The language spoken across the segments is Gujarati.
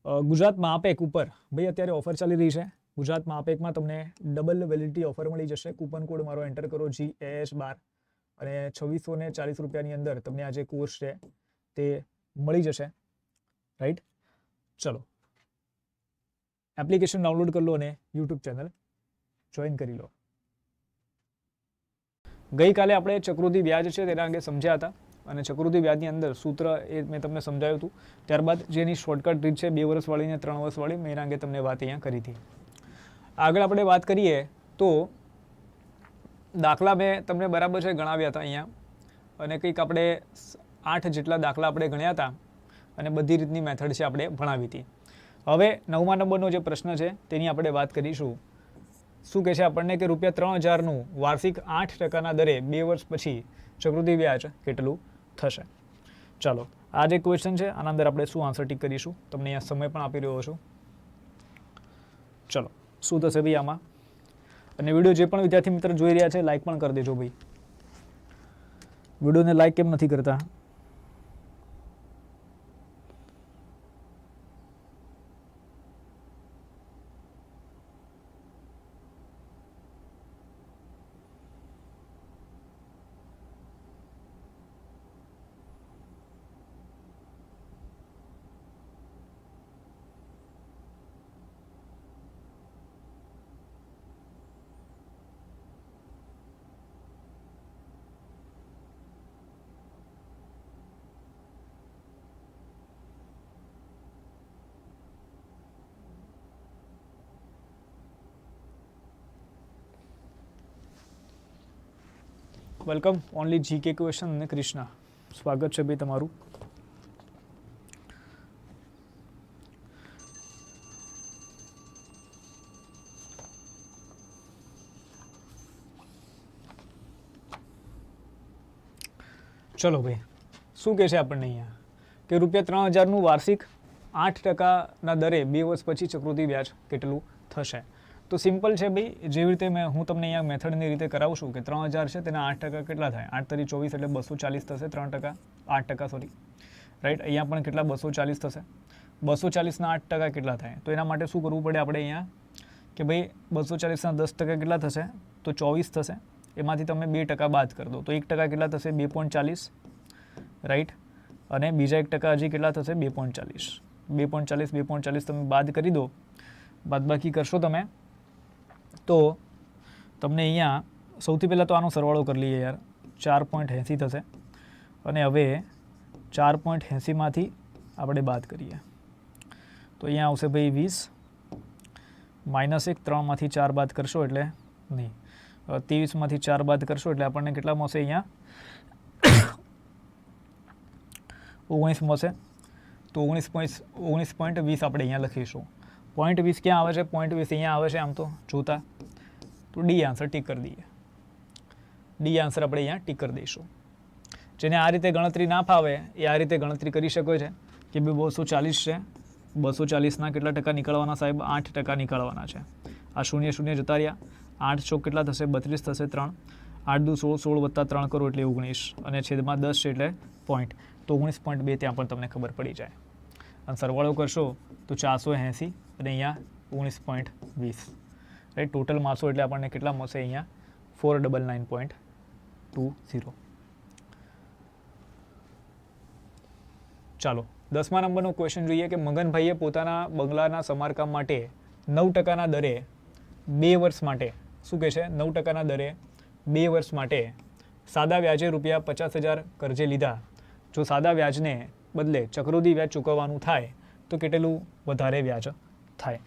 ગુજરાત માપેક ઉપર ભાઈ અત્યારે ઓફર ચાલી રહી છે. ગુજરાત માપેકમાં તમને ડબલ વેલિડિટી ઓફર મળી જશે. કૂપન કોડ મારો એન્ટર કરો GAS12 અને 2640 રૂપિયાની અંદર તમને આ જે કોર્સ છે તે મળી જશે. રાઈટ, ચલો એપ્લિકેશન ડાઉનલોડ કરી લો અને યુટ્યુબ ચેનલ જોઈન કરી લો. ગઈકાલે આપણે ચક્રવૃદ્ધિ વ્યાજ છે તેના અંગે સમજ્યા હતા અને ચક્રવૃદ્ધિ વ્યાજની અંદર સૂત્ર એ મેં તમને સમજાવ્યું હતું. ત્યારબાદ જેની શોર્ટકટ રીત છે 2 વર્ષવાળી ને 3 વર્ષવાળી, મેં એના અંગે તમને વાત અહીંયા કરી હતી. આગળ આપણે વાત કરીએ તો દાખલા મેં તમને બરાબર છે ગણાવ્યા હતા અહીંયા અને કંઈક આપણે 8 જેટલા દાખલા આપણે ગણ્યા હતા અને બધી રીતની મેથડ છે આપણે ભણાવી હતી. હવે 9મા નંબરનો જે પ્રશ્ન છે તેની આપણે વાત કરીશું. શું કહે છે આપણને કે ₹3000નું વાર્ષિક 8%ના દરે 2 વર્ષ પછી ચક્રવૃદ્ધિ વ્યાજ કેટલું થશે? ચાલો આ જે ક્વેશ્ચન છે આના અંદર આપણે શું આન્સર ટીક કરીશું. તમને અહીંયા સમય પણ આપી રહ્યો છું. ચલો શું થશે ભાઈ આમાં? અને વિડીયો જે પણ વિદ્યાર્થી મિત્ર જોઈ રહ્યા છે લાઈક પણ કરી દેજો ભાઈ. વિડીયોને લાઈક કેમ નથી કરતા? વેલકમ ઓનલી જીકે ક્વેશ્ચન અને કૃષ્ણા, સ્વાગત છે ભાઈ તમારું. ચલો ભાઈ શું કહે છે આપણને અહીંયા કે ₹3000નું વાર્ષિક 8%ના દરે 2 વર્ષ પછી ચક્રવૃદ્ધિ વ્યાજ કેટલું થશે? તો સિમ્પલ છે ભાઈ, જેવી રીતે હું તમને અહીંયા મેથડની રીતે કરાવું છું કે 3000 છે તેના 8% કેટલા થાય? 8 તરી 24 એટલે 240 થશે. 3% 8% સોરી, રાઈટ. અહીંયા પણ કેટલા? 240 થશે. 240ના 8% કેટલા થાય? તો એના માટે શું કરવું પડે આપણે અહીંયા કે ભાઈ 240ના 10% કેટલા થશે? તો 24 થશે. એમાંથી તમે 2% બાદ કરી દો તો 1% કેટલા થશે? 2.40, રાઈટ. અને બીજા 1% હજી કેટલા થશે? 2.40. 2.40 તમે બાદ કરી દો, બાદબાકી કરશો તમે તો તમને અહીંયા સૌથી પહેલાં તો આનો સરવાળો કરી લઈએ યાર. 4.80 થશે અને હવે 4.80માંથી આપણે બાદ કરીએ તો અહીંયા આવશે ભાઈ 20 -1, 3માંથી 4 બાદ કરશો એટલે નહીં, 23માંથી 4 બાદ કરશો એટલે આપણને કેટલા મળશે? અહીંયા 19 મળશે. તો 19.20 આપણે અહીંયા લખીશું. 0.20 ક્યાં આવે છે? 0.20 અહીંયા આવે છે આમ તો જોતા. તો ડી આન્સર ટીક કરી દઈએ. ડી આન્સર આપણે અહીંયા ટીક કરી દઈશું. જેને આ રીતે ગણતરી ના ફાવે એ આ રીતે ગણતરી કરી શકે છે કે 240 છે, 240ના કેટલા ટકા નીકળવાના સાહેબ? 8% નીકળવાના છે. આ 0 0 જતા રહ્યા. 8 ચોક કેટલા થશે? 32 થશે. 3 8 દુ 16, 16 વત્તા 3 કરો એટલે 19 અને છેદમાં 10 છે એટલે પોઈન્ટ. તો 19.2 ત્યાં પણ તમને ખબર પડી જાય. અને સરવાળો કરશો તો 480 અને અહીંયા 19.20, રાઈટ. ટોટલ મારશો એટલે આપણને કેટલા મળશે? અહીંયા 499.20. ચાલો 10મા નંબરનો ક્વેશ્ચન જોઈએ કે મગનભાઈએ પોતાના બંગલાના સમારકામ માટે 9%ના દરે 2 વર્ષ માટે, શું કહે છે? 9%ના દરે 2 વર્ષ માટે સાદા વ્યાજે ₹50,000 કર્જે લીધા. જો સાદા વ્યાજને બદલે ચક્રવૃદ્ધિ વ્યાજ ચૂકવવાનું થાય તો કેટલું વધારે વ્યાજ થાય?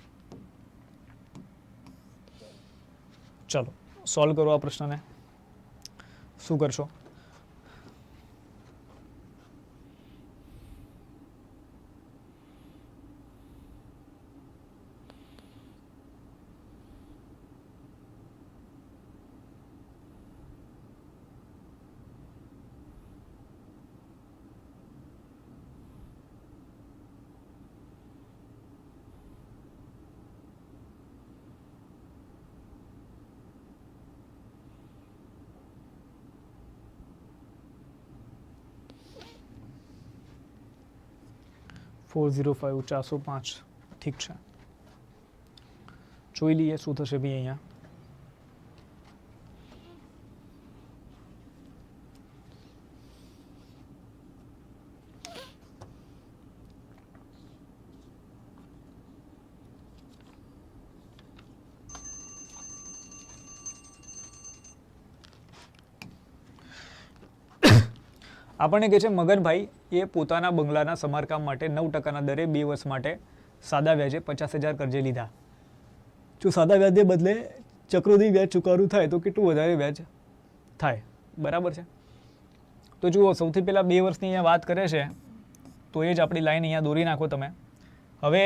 ચલો સોલ્વ કરો આ પ્રશ્નને. શું કરશો? $405, 405. ઠીક છે, જોઈ લઈએ શું થશે ભાઈ અહીંયા. આપણને કહે છે મગનભાઈ એ પોતાના બંગલાના સમારકામ માટે 9% દરે 2 વર્ષ માટે સાદા વ્યાજે 50,000 કર્જે લીધા. જો સાદા વ્યાજને બદલે ચક્રવૃદ્ધિ વ્યાજ ચૂકવવાનું થાય તો કેટલું વધારે વ્યાજ થાય? બરાબર છે. તો જુઓ, સૌથી પહેલાં 2 વર્ષની અહીંયા વાત કરે છે, તો એ જ આપણી લાઈન અહીંયા દોરી નાખો તમે. હવે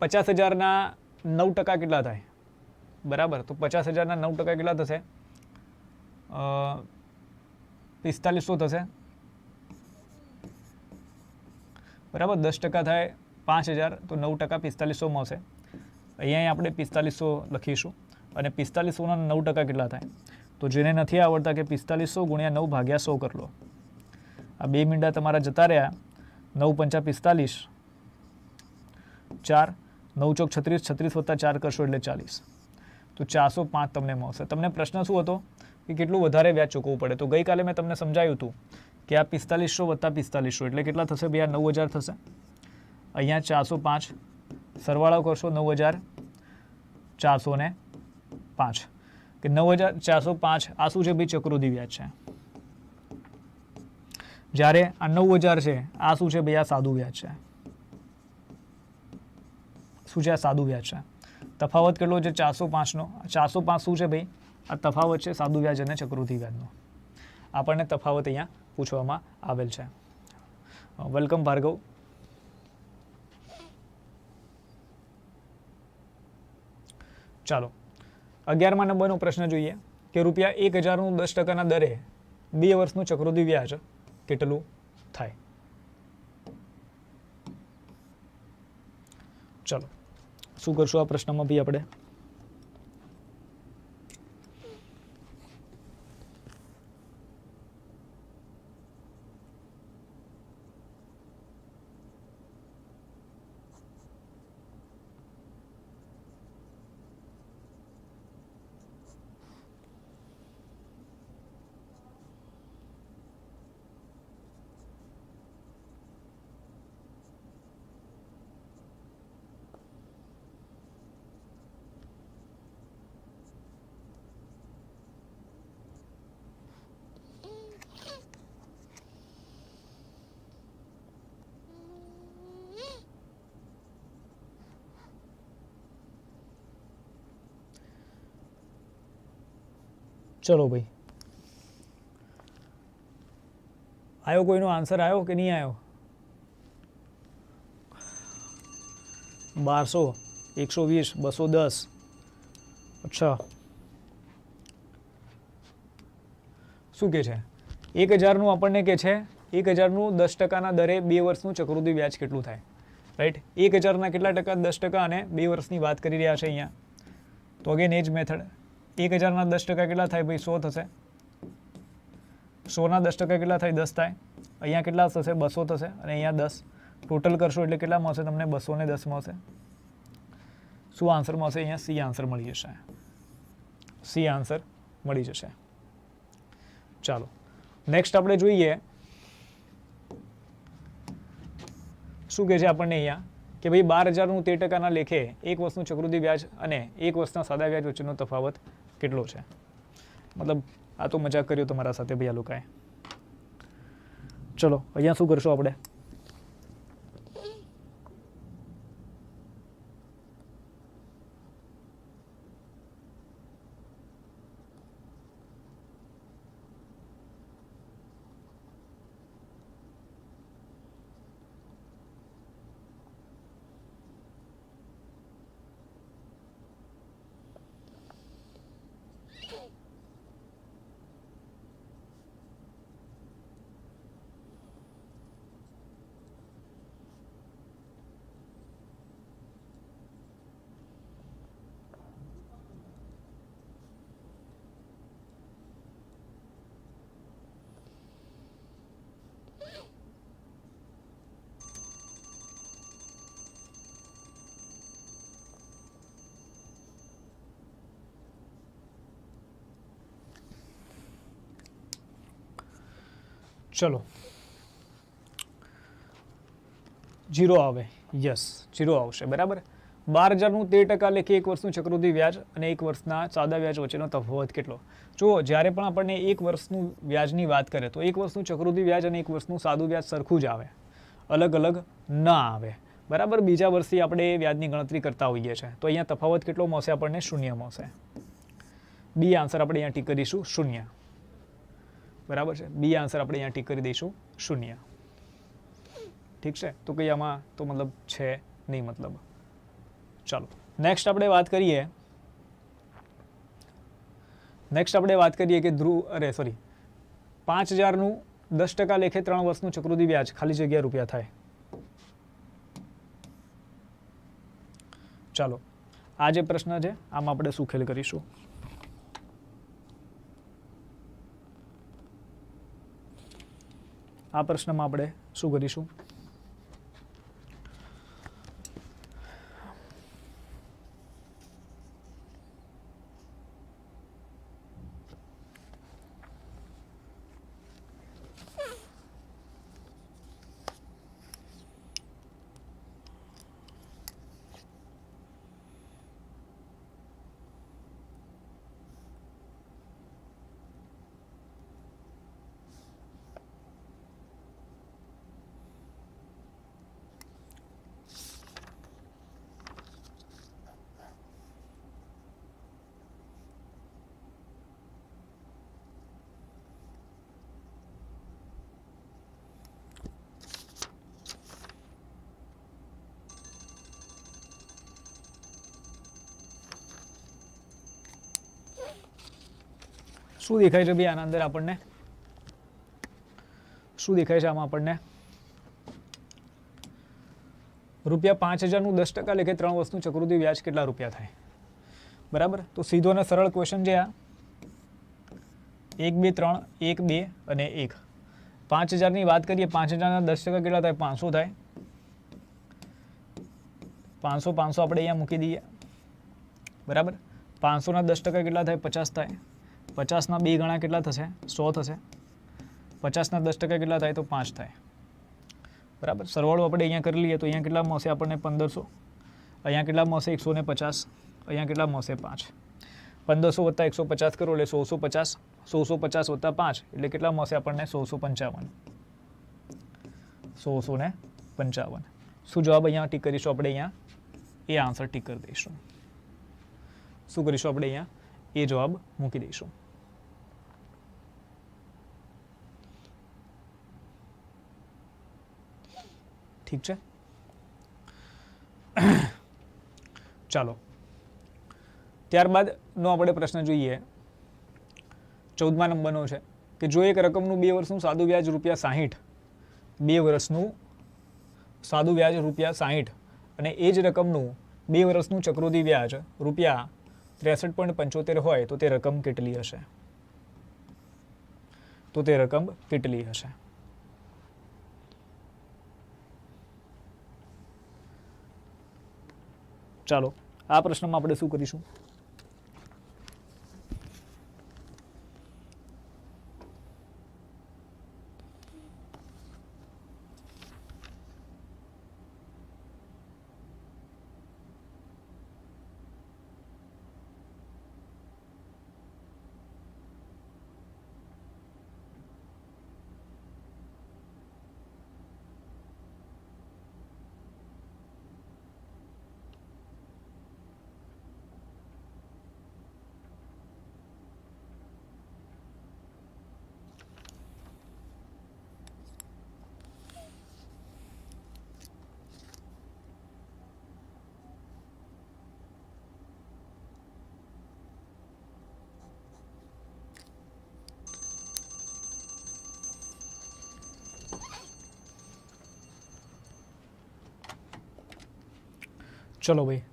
50,000ના 9% કેટલા થાય? બરાબર, તો 50,000ના 9% કેટલા થશે? 4500 થશે. બરાબર, 10% થાય 5,000, તો 9% 4500 મળશે. અહીંયા આપણે 4500 લખીશું અને 4500ના 9% કેટલા થાય? તો જેને નથી આવડતા કે 4500 ગુણ્યા 9 ભાગ્યા 100 કરી લો. આ 2 મીંડા તમારા જતા રહ્યા. 9 પંચા 45, 4, 9 ચોક 36, 36 વત્તા 4 કરશો એટલે 40. તો 405 તમને મળશે. તમને પ્રશ્ન શું હતો કે કેટલું વધારે વ્યાજ ચૂકવવું પડે? તો ગઈકાલે મેં તમને સમજાવ્યું હતું કે આ 4500 વત્તા 4500 એટલે કેટલા થશે ભાઈ? આ 9000 થશે. અહીંયા 405 સરવાળો કરશો 9405 કે 9405 આ શું છે ભાઈ? ચક્રવૃદ્ધિ વ્યાજ છે. જ્યારે આ 9000 છે આ શું છે ભાઈ? આ સાદું વ્યાજ છે. શું છે? આ સાદું વ્યાજ છે. તફાવત કેટલો છે? 405નો. 405 શું છે ભાઈ? આ તફાવત છે સાદું વ્યાજ અને ચક્રવૃદ્ધિ વ્યાજનો. આપણને તફાવત અહીંયા પૂછવામાં આવેલ છે. વેલકમ ભાર્ગવ. ચાલો 11મા નંબરનો પ્રશ્ન જોઈએ કે ₹1000નું 10%ના દરે 2 વર્ષનું ચક્રવૃદ્ધિ વ્યાજ કેટલું થાય? ચલો શું કરશું આ પ્રશ્નમાં ભાઈ આપણે? ચલો ભાઈ, આવ્યો કોઈનો આન્સર? આવ્યો કે નહીં આવ્યો? 1200, 120, 210. અચ્છા, શું કે છે? 1000નું આપણને કે છે 1000નું 10%ના દરે 2 વર્ષનું ચક્રવૃદ્ધિ વ્યાજ કેટલું થાય? રાઈટ, 1000ના કેટલા ટકા? 10% અને 2 વર્ષની વાત કરી રહ્યા છે અહીંયા. તો અગેન એ જ મેથડ. 1000ના 10% કેટલા થાય ભાઈ? 100 થશે. 100ના 10% કેટલા થાય? 10 થાય. અહીંયા કેટલા થશે? 200 થશે અને અહીંયા 10. ટોટલ કરશો એટલે કેટલા મળશે તમને? 210 મળશે. શું આન્સર મળશે? અહીંયા સી આન્સર મળી જશે. સી આન્સર મળી જશે. ચાલો નેક્સ્ટ આપણે જોઈએ શું કહે છે આપણને અહીંયા કે ભાઈ 12,000નું 13%ના લેખે 1 વર્ષનું ચક્રવૃદ્ધિ વ્યાજ અને 1 વર્ષના સાદા વ્યાજ વચ્ચેનો તફાવત કેટલો છે? મતલબ આ તો મજાક કર્યો તમારા સાથે ભાઈ આ લોકોએ. ચલો અહીંયા શું કરશું આપણે? ચલો, 0 આવે, યસ 0 આવશે, બરાબર. 12,000નું 13% લેખે 1 વર્ષનું ચક્રવૃદ્ધિ વ્યાજ અને 1 વર્ષના સાદા વ્યાજ વચ્ચેનો તફાવત કેટલો? જુઓ, જ્યારે પણ આપણને 1 વર્ષનું વ્યાજની વાત કરે તો 1 વર્ષનું ચક્રવૃદ્ધિ વ્યાજ અને 1 વર્ષનું સાદું વ્યાજ સરખું જ આવે, અલગ અલગ ના આવે, બરાબર. બીજા વર્ષથી આપણે વ્યાજની ગણતરી કરતા હોઈએ છીએ, તો અહીંયા તફાવત કેટલો મળશે આપણને? 0 મળશે. બી આન્સર આપણે અહીંયા ટીક કરીશું 0, બરાબર છે. બી આન્સર આપણે અહીંયા ટીક કરી દઈશું 0. ઠીક છે, તો કંઈ આમાં તો મતલબ છે નહીં મતલબ. ચાલો નેક્સ્ટ આપણે વાત કરીએ કે 5,000નું 10% લેખે 3 વર્ષનું ચક્રવૃદ્ધિ વ્યાજ ખાલી જગ્યા રૂપિયા થાય. ચાલો, આ જે પ્રશ્ન છે આમાં આપણે શું ખેલ કરીશું? આ પ્રશ્નમાં આપણે શું કરીશું? શું દેખાય છે ભાઈ આના અંદર આપણને? શું દેખાય છે આમાં આપણને? ₹5,000નું 10% લેખે 3 વર્ષનું ચક્રવૃદ્ધિ વ્યાજ કેટલા રૂપિયા થાય? બરાબર. તો સીધો અને સરળ ક્વેશ્ચન છે આ. 1, 2, 3, 1, 2 અને 1. 5,000ની વાત કરીએ, 5,000ના 10% કેટલા થાય? 500 થાય. 500 આપણે અહીંયા મૂકી દઈએ, બરાબર. 500ના 10% કેટલા થાય? 50 થાય. 50ના 2 ગણા કેટલા થશે? 100 થશે. 50ના 10% કેટલા થાય? તો 5 થાય, બરાબર. સરવાળો આપણે અહીંયા કરી લઈએ તો અહીંયા કેટલા મળશે આપણને? 1500. અહીંયા કેટલા મળશે? 150. અહીંયા કેટલા મળશે? 5. 1500 વત્તા 150 કરો એટલે 1650. 1650 વત્તા 5 એટલે કેટલા મળશે આપણને? 1655. 1655. શું જવાબ અહીંયા ટીક કરીશું આપણે? અહીંયા એ આન્સર ટીક કરી દઈશું. શું કરીશું આપણે? અહીંયા એ જવાબ મૂકી દઈશું. ઠીક છે, ચાલો ત્યારબાદનો આપણે પ્રશ્ન જોઈએ. 14મા નંબરનો છે કે જો એક રકમનું 2 વર્ષનું સાદું વ્યાજ ₹60, 2 વર્ષનું સાદું વ્યાજ ₹60 અને એ જ રકમનું 2 વર્ષનું ચક્રવૃદ્ધિ વ્યાજ ₹63.75 હોય તો તે રકમ કેટલી હશે? ચાલો, આ પ્રશ્નમાં આપણે શું કરીશું? ચલો ભાઈ,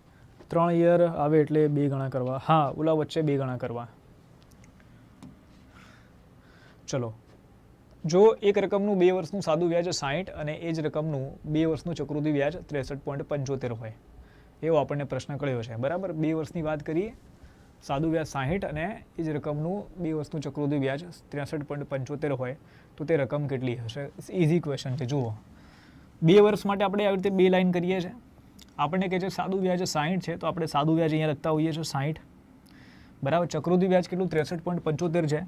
3 યર આવે એટલે 2 ગણા કરવા. હા, ઓલા વચ્ચે 2 ગણા કરવા. ચલો, જો એક રકમનું 2 વર્ષનું સાદું વ્યાજ 60 અને એ જ રકમનું 2 વર્ષનું ચક્રવૃદ્ધિ વ્યાજ 63.75 હોય એવો આપણને પ્રશ્ન કર્યો છે, બરાબર. 2 વર્ષની વાત કરીએ સાદું વ્યાજ 60 અને એ જ રકમનું 2 વર્ષનું ચક્રવૃદ્ધિ વ્યાજ 63.75 હોય તો તે રકમ કેટલી હશે? ઇઝી ક્વેશ્ચન છે. જુઓ, 2 વર્ષ માટે આપણે આવી રીતે 2 લાઈન કરીએ છીએ. આપણને કહે છે સાદું વ્યાજ 60 છે, તો આપણે સાદું વ્યાજ અહીંયા લખતા હોઈએ છીએ 60, બરાબર. ચક્રવૃદ્ધિ વ્યાજ કેટલું? 63.75 છે.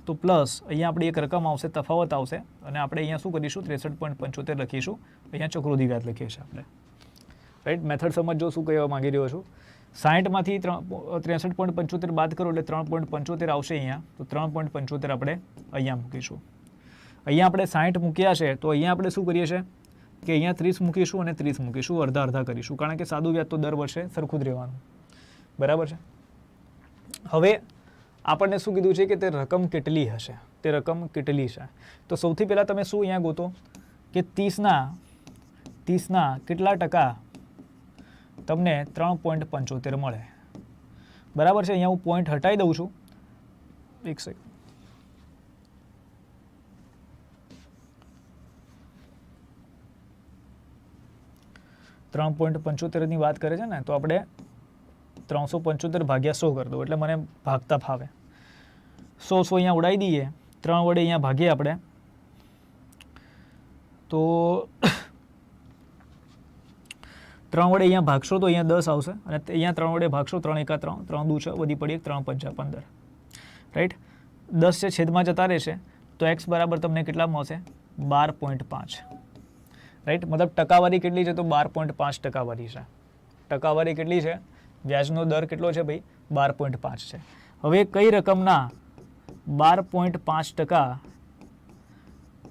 તો પ્લસ અહીંયા આપણી એક રકમ આવશે, તફાવત આવશે, અને આપણે અહીંયા શું કરીશું? 63.75 લખીશું. અહીંયા ચક્રવૃદ્ધિ વ્યાજ લખીએ છીએ આપણે, રાઈટ. મેથડ સમજો શું કહેવા માંગી રહ્યો છું. 60માંથી 63.75 બાદ કરો એટલે 3.75 આવશે અહીંયા. તો 3.75 આપણે અહીંયા મૂકીશું. અહીંયા આપણે 60 મૂક્યા છે, તો અહીંયા આપણે શું કરીએ છીએ કે અહીંયા 30 મૂકીશું અને 30 મૂકીશું, અડધા અડધા કરીશું, કારણ કે સાદું વ્યાજ તો દર વર્ષે સરખું જ રહેવાનું, બરાબર છે. હવે આપણને શું કીધું છે કે તે રકમ કેટલી હશે? તે રકમ કેટલી છે? તો સૌથી પહેલાં તમે શું અહીંયા ગોતો કે 30ના કેટલા ટકા તમને 3.75 મળે, બરાબર છે. અહીંયા હું પોઈન્ટ હટાવી દઉં છું, એક સેકન્ડ. .75 વાત કરે છે ને, તો આપણે 375 ભાગ્યા 100 કરી દો એટલે મને ભાગતા ફાવે. 100 અહીંયા ઉડાવી દઈએ, 3 વડે અહીંયા ભાગીએ આપણે, તો 3 વડે અહીંયા ભાગશો તો અહીંયા 10 આવશે, અને અહીંયા 3 વડે ભાગશો, 3 એકા 3, 3 દુ 6, વધી પડી 3 પંચા 15, રાઈટ. 10 છે છેદમાં જતા રહેશે, તો એક્સ બરાબર તમને કેટલા મળશે? 12.5, રાઈટ. મતલબ ટકાવારી કેટલી છે? તો 12.5 ટકાવારી છે. ટકાવારી કેટલી છે? વ્યાજનો દર કેટલો છે ભાઈ? 12.5 છે. હવે કઈ રકમના 12.5%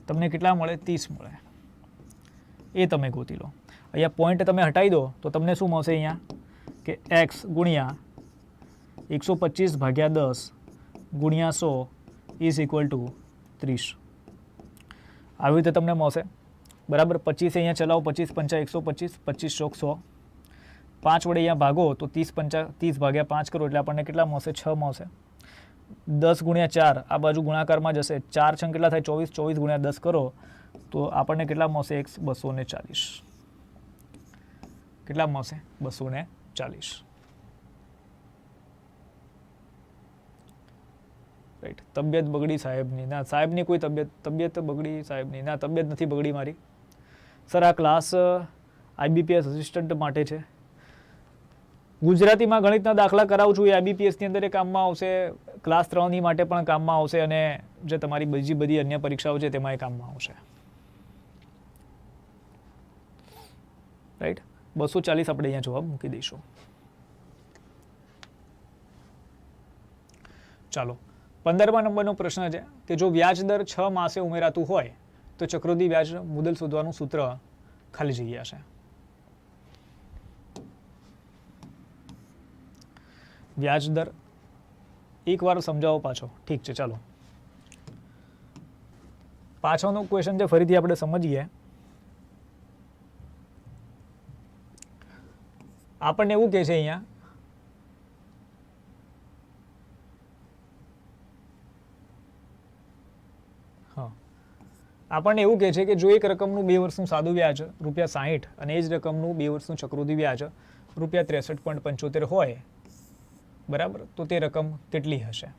તમને કેટલા મળે? 30 મળે, એ તમે ગોતી લો. અહીંયા પોઈન્ટ તમે હટાવી દો તો તમને શું મળશે અહીંયા કે એક્સ ગુણ્યા 125 ભાગ્યા 10 ગુણ્યા 100 ઇઝ ઇક્વલ ટુ 30. આવી રીતે તમને મળશે, બરાબર. 25 અહીંયા ચલાવો, 25 પંચા 125, 25 ચોક 100, 5 વડે અહીંયા ભાગો તો 30 ભાગ્યા 5 કરો એટલે આપણને કેટલા મળશે? 6 મળશે. 10 ગુણ્યા 4 આ બાજુ ગુણાકારમાં જશે, 4 છંગ કેટલા થાય? 24, 24 ગુણ્યા 10 કરો તો આપણને કેટલા મળશે? 240. કેટલા મળશે? 240, રાઈટ. તબિયત બગડી સાહેબની? ના, સાહેબની કોઈ તબિયત બગડી સાહેબની? ના, તબિયત નથી બગડી મારી. સર, આ ક્લાસ IBPS અસિસ્ટન્ટ માટે છે. ગુજરાતીમાં ગણિતના દાખલા કરાવું છું, એ IBPSની અંદર એ કામમાં આવશે, ક્લાસ 3ની માટે પણ કામમાં આવશે, અને જે તમારી બીજી બધી અન્ય પરીક્ષાઓ છે તેમાં એ કામમાં આવશે, રાઈટ. 240 આપણે અહીંયા જવાબ મૂકી દઈશું. ચાલો, 15મા નંબરનો પ્રશ્ન છે કે જો વ્યાજ દર 6 માસે ઉમેરાતું હોય તો ચક્રવૃદ્ધિ વ્યાજ મુદ્દલ શોધવાનું સૂત્ર ખાલી જગ્યા છે. વ્યાજ દર એકવાર સમજાવો પાછો. ઠીક છે, ચાલો પાછળનો ક્વેશ્ચન છે ફરીથી આપણે સમજીએ. આપણને એવું કહે છે અહીંયા આપણને એવું કહે છે કે જો એક રકમનું 2 વર્ષનું સાદું વ્યાજ ₹60 અને એ જ રકમનું 2 વર્ષનું ચક્રવૃદ્ધિ વ્યાજ ₹63.75 હોય, બરાબર, તો તે રકમ કેટલી હશે?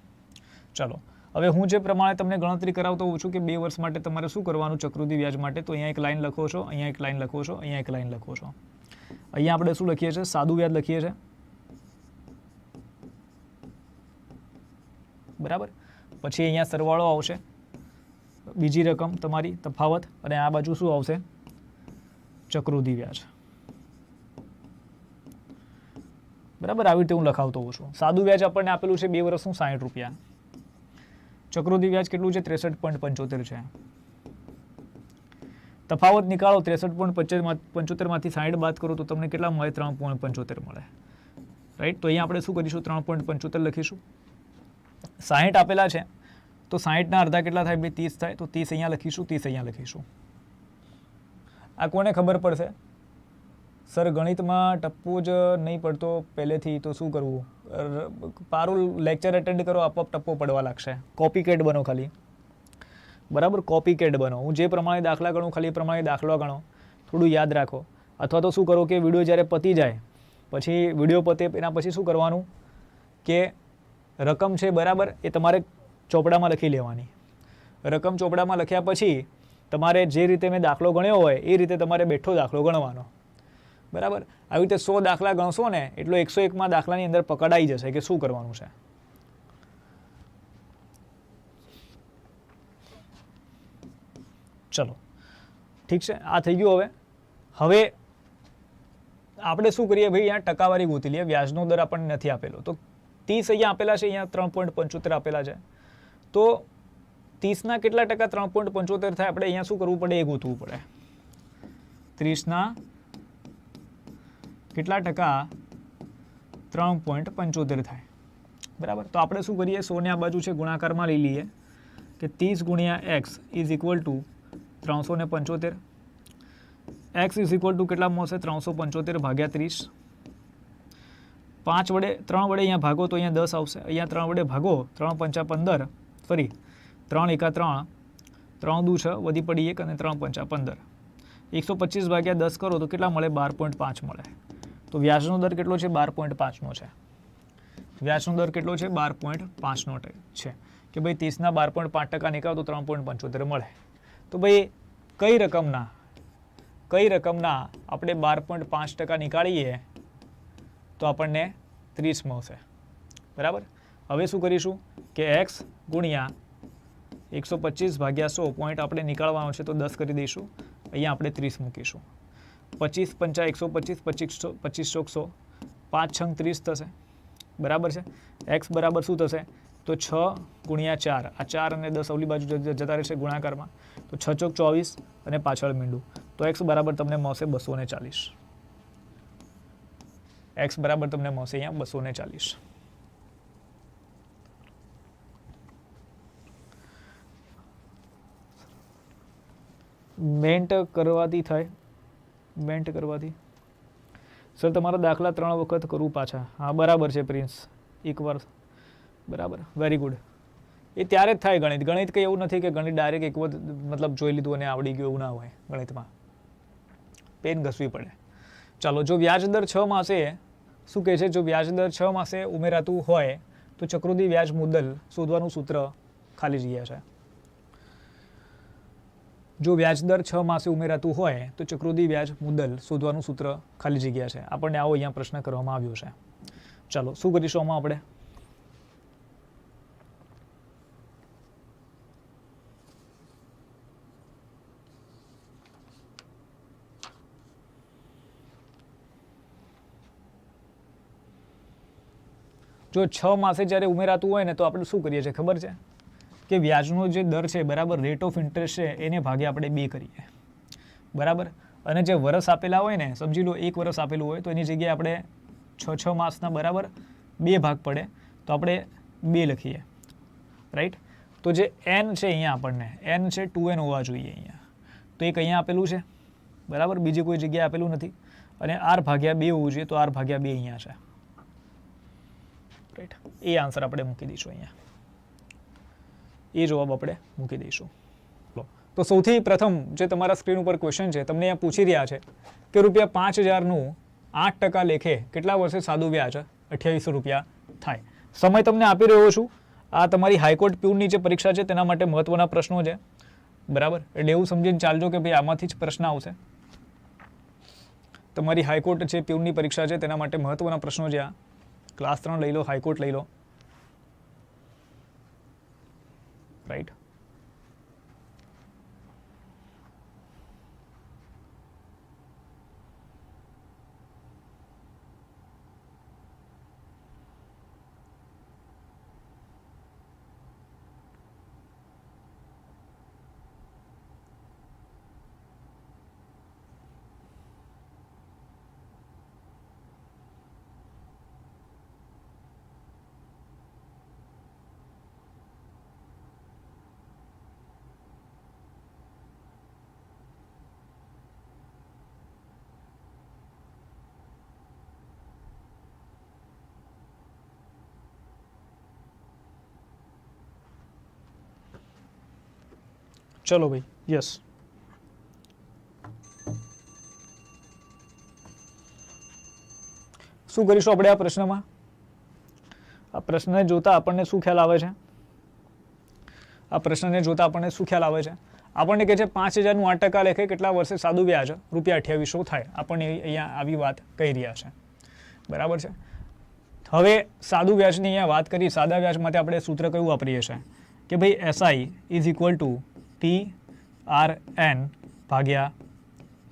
ચાલો, હવે હું જે પ્રમાણે તમને ગણતરી કરાવતો હોઉં છું કે 2 વર્ષ માટે તમારે શું કરવાનું ચક્રવૃદ્ધિ વ્યાજ માટે, તો અહીંયા એક લાઈન લખો છો, અહીંયા એક લાઈન લખો છો, અહીંયા એક લાઈન લખો છો. અહીંયા આપણે શું લખીએ છીએ? સાદું વ્યાજ લખીએ છીએ, બરાબર. પછી અહીંયા સરવાળો આવશે, બીજી રકમ તમારી તફાવત, અને આ બાજુ શું આવશે? ચક્રવૃદ્ધિ વ્યાજ, બરાબર. આવી રીતે હું લખાવતો હોઉં છું. સાદું વ્યાજ આપણને આપેલું છે 2 વર્ષનું ₹60, ચક્રવૃદ્ધિ વ્યાજ કેટલું છે? 63.75 છે. તફાવત નીકાળો, 63.75 માંથી 60 બાદ કરો તો તમને કેટલા મળે? 3.75 મળે, રાઈટ. તો અહીંયા આપણે શું કરીશું? 3.75 લખીશું. 60 આપેલા છે તો 60ના અડધા કેટલા થાય? 30 થાય, તો 30 અહીંયા લખીશું, 30 અહીંયા લખીશું. આ કોને ખબર પડશે? સર, ગણિતમાં ટપ્પો જ નહીં પડતો પહેલેથી, તો શું કરવું? પારું લેક્ચર અટેન્ડ કરો, આપઆપ ટપ્પો પડવા લાગશે. કોપી કેટ બનો ખાલી, બરાબર. કોપી કેટ બનો. હું જે પ્રમાણે દાખલા ગણું ખાલી એ પ્રમાણે દાખલો ગણો, થોડું યાદ રાખો. અથવા તો શું કરો કે વિડીયો જ્યારે પતી જાય પછી, વિડીયો પતે એના પછી શું કરવાનું કે રકમ છે બરાબર એ તમારે ચોપડામાં લખી લેવાની. રકમ ચોપડામાં લખ્યા પછી તમારે જે રીતે મેં દાખલો ગણ્યો હોય એ રીતે તમારે બેઠો દાખલો ગણવાનો. બરાબર, આવી રીતે 100 દાખલા ગણશો ને એટલો 101માં દાખલાની અંદર પકડાઈ જશે કે શું કરવાનું છે. ચલો ઠીક છે, આ થઈ ગયું. હવે આપણે શું કરીએ ભાઈ, અહીંયા ટકાવારી ગોતી લઈએ. વ્યાજનો દર આપણને નથી આપેલો, તો 30 અહીંયા આપેલા છે, અહીંયા 3.75 આપેલા છે. તો 30ના કેટલા ટકા 3.75 થાય, આપણે અહીંયા શું કરવું પડે એ ગોતવું પડે. 30ના કેટલા ટકા 3.75 થાય. બરાબર, તો આપણે શું કરીએ, 100 ને આ બાજુ છે ગુણાકારમાં લઈ લઈએ કે 30 ગુણ્યા x is equal to 375. x is equal to કેટલા મળશે, 375 ભાગ્યા 30. 5 વડે 3 વડે અહીંયા ભાગો તો અહીંયા 10 આવશે. અહીંયા 3 વડે ભાગો, 3 પંચા 15, ફરી 3 એકા 3, 3 દુ 6, વધી પડી 1 અને 3 પંચા 15. 125 ભાગ્યા 10 કરો તો કેટલા મળે, 12.5 મળે. તો વ્યાજનો દર કેટલો છે, 12.5નો છે. વ્યાજનો દર કેટલો છે, 12.5નો છે. કે ભાઈ 30ના 12.5% નીકળો તો 3.75 મળે. તો ભાઈ કઈ રકમના આપણે 12.5% નીકાળીએ તો આપણને 30 મળશે. બરાબર, હવે શું કરીશું કે x ગુણ્યા 125 ભાગ્યા 100 પોઈન્ટ આપણે નીકાળવાનો છે તો 10 કરી દઈશું. અહીંયા આપણે 30 મૂકીશું. 25 પંચા 125, 25 ચોક 100, 5 છંગ 30 થશે. બરાબર છે. x બરાબર શું થશે, તો 6 ગુણ્યા 4, આ 4 અને 10 અવલી બાજુ જતા રહેશે ગુણાકારમાં, તો 6 ચોક 24 અને પાછળ મીંડું, તો x બરાબર તમને મળશે 240. x બરાબર તમને મળશે અહીંયા 240. મેન્ટ કરવાથી થાય, મેન્ટ કરવાથી સર તમારા દાખલા 3 વખત કરવું પાછા. હા બરાબર છે પ્રિન્સ, એકવાર. બરાબર, વેરી ગુડ. એ ત્યારે જ થાય ગણિત. ગણિત કંઈ એવું નથી કે ગણિત ડાયરેક્ટ એક વખત મતલબ જોઈ લીધું અને આવડી ગયું, એવું ના હોય. ગણિતમાં પેન ઘસવી પડે. ચાલો, જો વ્યાજ દર 6 માસે શું કહે છે, જો વ્યાજ દર 6 માસે ઉમેરાતું હોય તો ચક્રવૃદ્ધિ વ્યાજ મુદ્દલ શોધવાનું સૂત્ર ખાલી જગ્યા છે. જો વ્યાજ દર 6 માસે ઉમેરાતું હોય તો ચક્રવૃદ્ધિ વ્યાજ મુદ્દલ શોધવાનું સૂત્ર ખાલી જગ્યા છે. આપણને આવો અહીંયા પ્રશ્ન કરવામાં આવ્યો છે. ચાલો, શું કરીશું આમાં આપણે, જો 6 માસે જ્યારે ઉમેરાતું હોય ને તો આપણે શું કરીએ છીએ ખબર છે કે વ્યાજનો જે દર છે બરાબર, રેટ ઓફ ઇન્ટરેસ્ટ છે એને ભાગે આપણે 2 કરીએ. બરાબર, અને જે વર્ષ આપેલા હોય ને, સમજી લો 1 વર્ષ આપેલું હોય તો એની જગ્યાએ આપણે 6 માસના બરાબર 2 ભાગ પડે તો આપણે 2 લખીએ. રાઈટ, તો જે n છે અહીંયા આપણને n છે 2n હોવા જોઈએ અહીંયા, તો એક અહીંયા આપેલું છે બરાબર, બીજી કોઈ જગ્યાએ આપેલું નથી. અને r ભાગ્યા 2 હોવું જોઈએ તો r ભાગ્યા 2 અહીંયા છે. રાઈટ, એ આન્સર આપણે મૂકી દઈશું અહીંયા, એ જવાબ આપણે મૂકી દઈશું. તો સૌથી પ્રથમ જે તમારા સ્ક્રીન ઉપર ક્વેશ્ચન છે, તમને અહીંયા પૂછી રહ્યા છે કે ₹5000નું 8% લેખે કેટલા વર્ષે સાદું વ્યાજ 2800 રૂપિયા થાય. સમય તમને આપી રહ્યો છું. આ તમારી હાઈકોર્ટ પ્યુનની જે પરીક્ષા છે તેના માટે મહત્વના પ્રશ્નો છે. બરાબર, એટલે એવું સમજીને ચાલજો કે ભાઈ આમાંથી જ પ્રશ્ન આવશે. તમારી હાઈકોર્ટ છે પ્યુનની પરીક્ષા છે તેના માટે મહત્વના પ્રશ્નો છે. આ ક્લાસ 3 લઈ લો, હાઈકોર્ટ લઈ લો. રાઈટ, ચલો ભાઈ, યસ. શું કરીશું આપણે આ પ્રશ્નમાં? આ પ્રશ્નને જોતા આપણને શું ખ્યાલ આવે છે? આ પ્રશ્નને જોતા આપણને શું ખ્યાલ આવે છે? આપણને કહે છે 5,000નું 8% લેખે કેટલા વર્ષે સાદું વ્યાજ ₹2800 થાય. આપણને અહીંયા આવી વાત કહી રહ્યા છે. બરાબર છે. હવે સાદું વ્યાજની અહીંયા વાત કરી. સાદા વ્યાજ માટે આપણે સૂત્ર કયું વાપરીએ છીએ કે ભાઈ SI is equal to TRN ભાગ્યા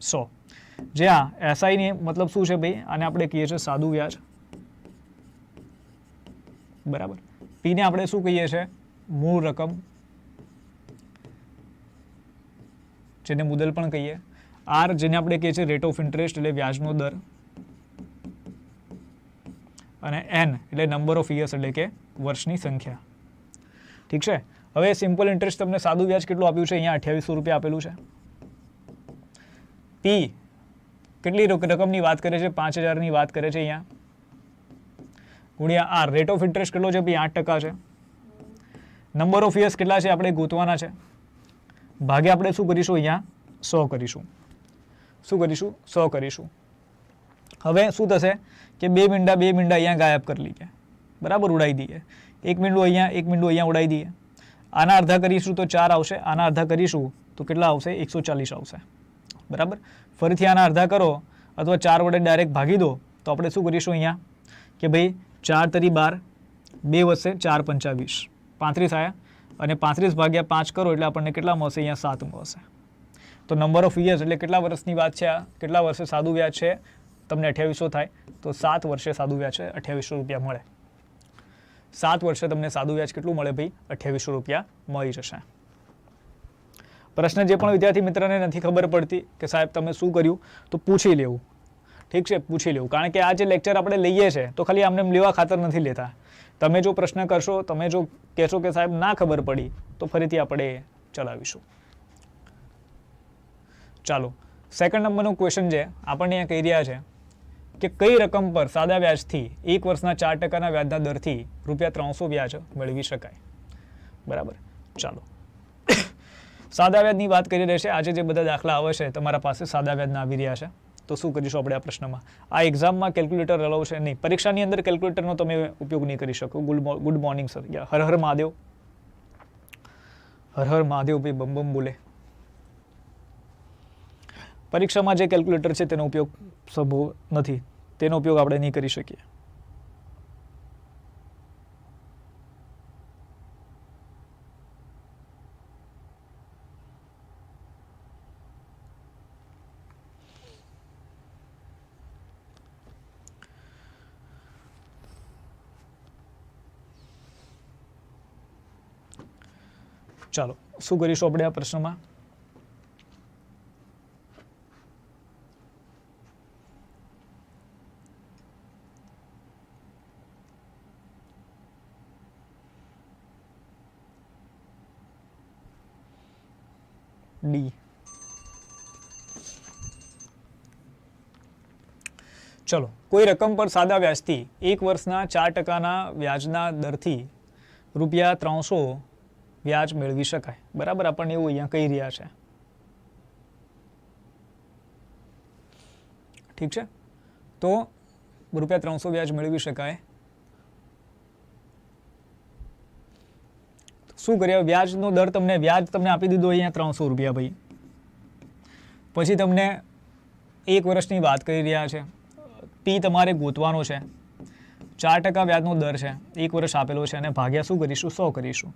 100. જ્યાં SI ની મતલબ શું છે ભાઈ? આને આપણે કહીએ છીએ સાદું વ્યાજ. બરાબર. P ને આપણે શું કહીએ છીએ? મૂળ રકમ, જેને મુદ્દલ પણ કહીએ. R જેને આપણે કહીએ છીએ રેટ ઓફ ઇન્ટરેસ્ટ એટલે વ્યાજનો દર, અને N એટલે નંબર ઓફ યર્સ એટલે કે વર્ષની સંખ્યા. ઠીક છે. હવે સિમ્પલ ઇન્ટરેસ્ટ તમને સાદું વ્યાજ કેટલું આપ્યું છે? અહીંયા ₹2800 આપેલું છે. P કેટલી રકમની વાત કરે છે? 5,000ની વાત કરે છે અહીંયા, ગુણ્યા R રેટ ઓફ ઇન્ટરેસ્ટ કેટલો છે? 8% છે. નંબર ઓફ યર્સ કેટલા છે આપણે ગોતવાના છે, ભાગે આપણે શું કરીશું? અહીંયા 100 કરીશું. શું કરીશું? 100 કરીશું. હવે શું થશે કે બે મીંડા અહીંયા ગાયબ કરી લઈએ. બરાબર, ઉડાઈ દઈએ. એક મીંડું અહીંયા ઉડાઈ દઈએ. આના અડધા કરીશું તો 4 આવશે. આના અડધા કરીશું તો કેટલા આવશે? 140 આવશે. બરાબર. ફરીથી આના અડધા કરો અથવા 4 વડે ડાયરેક્ટ ભાગી દો તો આપણે શું કરીશું અહીંયા કે ભાઈ 4 તરી 12, 2 વધશે 4 પંચા 20, 35 આવ્યા, અને 35 ભાગ્યા 5 કરો એટલે આપણને કેટલા મળશે? અહીંયા 7 મળશે. તો નંબર ઓફ યર્સ એટલે કેટલા વર્ષની વાત છે? આ કેટલા વર્ષે સાદું વ્યાજ છે? તમને 2800 થાય તો 7 વર્ષે સાદું વ્યાજ છે ₹2800 મળે. 7 વર્ષે તમને સાદું વ્યાજ કેટલું મળે ભાઈ? ₹2800 મળી જશે. પ્રશ્ન જે પણ વિદ્યાર્થી મિત્રને નથી ખબર પડતી કે સાહેબ તમે શું કર્યું, તો પૂછી લેવું. ઠીક છે, પૂછી લેવું. કારણ કે આ જે લેક્ચર આપણે લઈએ છીએ તો ખાલી આમને લેવા ખાતર નથી લેતા. તમે જો પ્રશ્ન કરશો, તમે જો કહેશો કે સાહેબ ના ખબર પડી, તો ફરીથી આપણે ચલાવીશું. ચાલો, સેકન્ડ નંબરનો ક્વેશ્ચન છે આપણને અહીંયા કહી રહ્યા છે કે કઈ રકમ પર સાદા વ્યાજથી 1 વર્ષના 4%ના વ્યાજના દરથી ₹300 વ્યાજ મેળવી શકાય. બરાબર. ચાલો, સાદા વ્યાજની વાત કરી રહેશે. આજે જે બધા દાખલા આવે છે તમારા પાસે સાદા વ્યાજના આવી રહ્યા છે. તો શું કરીશું આપણે આ પ્રશ્નમાં? આ એક્ઝામમાં કેલ્ક્યુલેટર અલાઉ છે નહીં. પરીક્ષાની અંદર કેલ્ક્યુલેટરનો તમે ઉપયોગ નહીં કરી શકો. Good morning sir. Har Har Mahadev. Har Har Mahadev ભાઈ, બમ બમ બોલે. પરીક્ષામાં જે કેલ્ક્યુલેટર છે તેનો ઉપયોગ સંભવ નથી. તેનો ઉપયોગ આપણે નહીં કરી શકીએ. ચાલો, શું કરીશું આપણે આ પ્રશ્નમાં? ડી. ચલો, કોઈ રકમ પર સાદા વ્યાજથી 1 વર્ષના 4%ના વ્યાજના દરથી ₹300 વ્યાજ મેળવી શકાય. બરાબર. આપણને એવું અહીંયા કહી રહ્યા છે. ઠીક છે. તો ₹300 વ્યાજ મેળવી શકાય. શું કર્યા? વ્યાજનો દર વ્યાજ તમને આપી દીધો અહીંયા ₹300 ભાઈ. પછી તમને 1 વર્ષની વાત કરી રહ્યા છે. P તમારે ગોતવાનો છે. 4% વ્યાજનો દર છે. 1 વર્ષ આપેલો છે અને ભાગ્યા શું કરીશું? 100 કરીશું.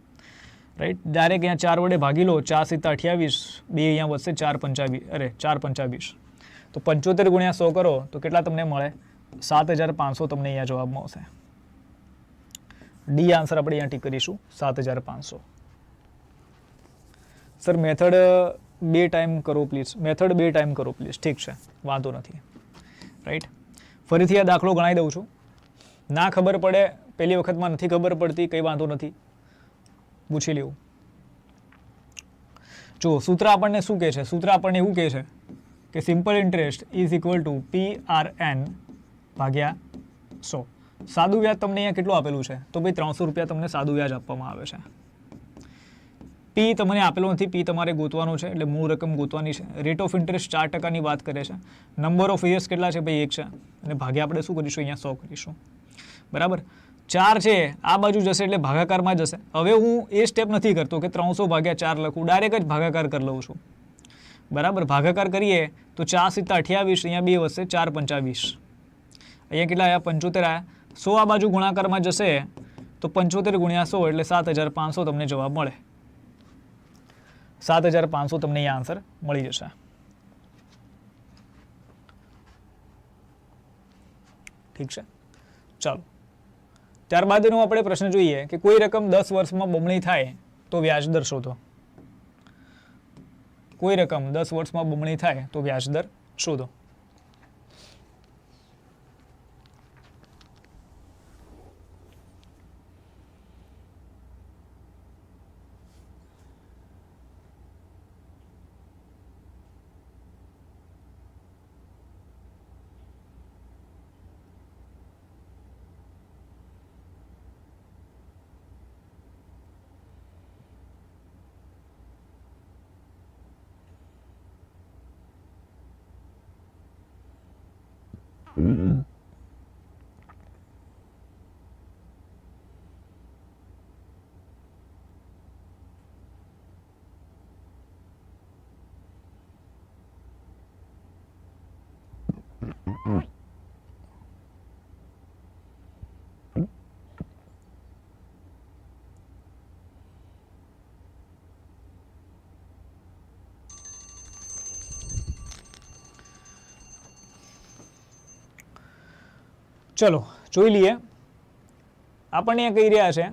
રાઈટ. ડાયરેક્ટ અહીંયા 4 વડે ભાગી લો. 4 × 7 = 28, 2 અહીંયા વધશે 4 પંચા 20. તો 75 × 100 કરો તો કેટલા તમને મળે? 7,500 તમને અહીંયા જવાબ મળશે. ડી આન્સર આપણે અહીંયા ટીક કરીશું, 7,500. સર મેથડ 2 ટાઈમ કરો પ્લીઝ. મેથડ 2 ટાઈમ કરો પ્લીઝ. ઠીક છે, વાંધો નથી. રાઈટ. ફરીથી આ દાખલો ગણાવી દઉં છું. ના ખબર પડે, પહેલી વખતમાં નથી ખબર પડતી, કંઈ વાંધો નથી, પૂછી લેવું. જો સૂત્ર આપણને શું કહે છે? સૂત્ર આપણને એવું કહે છે કે simple interest is equal to PRN ભાગ્યા 100. સાદું વ્યાજ તમને અહીંયા કેટલું આપેલું છે? તો ભાઈ ₹300 તમને સાદું વ્યાજ આપવામાં આવે છે. P તમને આપેલો નથી. P તમારે ગોતવાનું છે, એટલે મૂળ રકમ ગોતવાની છે. રેટ ઓફ ઇન્ટરેસ્ટ 4%ની વાત કરે છે. નંબર ઓફ યર્સ કેટલા છે ભાઈ? 1 છે, અને ભાગે આપણે શું કરીશું? અહીંયા 100 કરીશું. બરાબર. 4 છે આ બાજુ જશે એટલે ભાગાકારમાં જશે. હવે હું એ સ્ટેપ નથી કરતો કે 300 ભાગ્યા 4 લખું, ડાયરેક્ટ જ ભાગાકાર કરી લઉં છું. બરાબર, ભાગાકાર કરીએ તો 4 × 7 = 28, અહીંયા 2 વધશે 4 × 5 = 20, અહીંયા કેટલા આવ્યા 75 આવ્યા. 100 આ બાજુ ગુણાકારમાં જશે તો 75 × 100 એટલે 7500 તમને જવાબ મળે. 7500 તમને અહીંયા આન્સર મળી જશે. ઠીક છે, ચાલો. ત્યારબાદનો આપણે પ્રશ્ન જોઈએ કે કોઈ રકમ 10 વર્ષમાં બમણી થાય તો વ્યાજ દર શોધો. કોઈ રકમ 10 વર્ષમાં બમણી થાય તો વ્યાજ દર શોધો. ચલો જોઈ લઈએ. આપણને કહી રહ્યા છે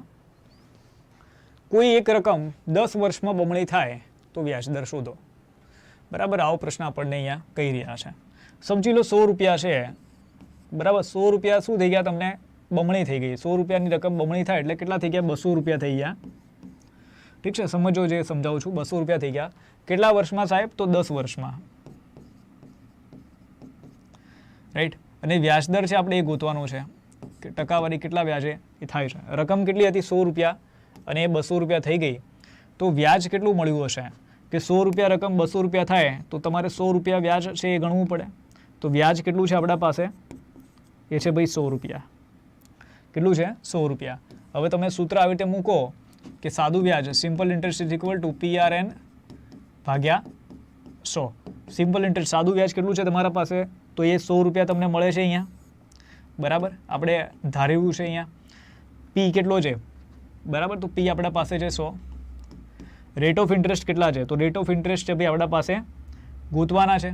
કોઈ એક રકમ 10 વર્ષમાં બમણી થાય તો વ્યાજ દર શોધો. બરાબર, આવો પ્રશ્ન આપણને અહીંયા કહી રહ્યા છે. સમજી લો 100 રૂપિયા છે. બરાબર, 100 રૂપિયા શું થઈ ગયા, તમને બમણી થઈ ગઈ. 100 રૂપિયાની રકમ બમણી થાય એટલે કેટલા થઈ ગયા, 200 રૂપિયા થઈ ગયા. ઠીક છે, સમજો જે સમજાવું છું. 200 રૂપિયા થઈ ગયા. કેટલા વર્ષમાં સાહેબ, તો 10 વર્ષમાં. રાઈટ, અને વ્યાજ દર છે આપણે એ ગોતવાનું છે કે ટકાવારી કેટલા વ્યાજે એ થાય છે. રકમ કેટલી હતી 100 રૂપિયા અને એ 200 રૂપિયા થઈ ગઈ તો વ્યાજ કેટલું મળ્યું હશે કે 100 રૂપિયા રકમ 200 રૂપિયા થાય તો તમારે 100 રૂપિયા વ્યાજ છે એ ગણવું પડે. તો વ્યાજ કેટલું છે આપણા પાસે, એ છે ભાઈ 100 રૂપિયા. કેટલું છે, 100 રૂપિયા. હવે તમે સૂત્ર આવી રીતે મૂકો કે સાદું વ્યાજ simple interest is equal to PRN ભાગ્યા 100. સિમ્પલ ઇન્ટરેસ્ટ સાદું વ્યાજ કેટલું છે તમારા પાસે, તો એ 100 રૂપિયા તમને મળે છે અહીંયા. બરાબર, આપણે ધાર્યું છે અહીંયા પી કેટલો છે. બરાબર, તો પી આપણા પાસે છે 100. રેટ ઓફ ઇન્ટરેસ્ટ કેટલા છે, તો રેટ ઓફ ઇન્ટરેસ્ટ છે ભાઈ આપણા પાસે ગોતવાના છે.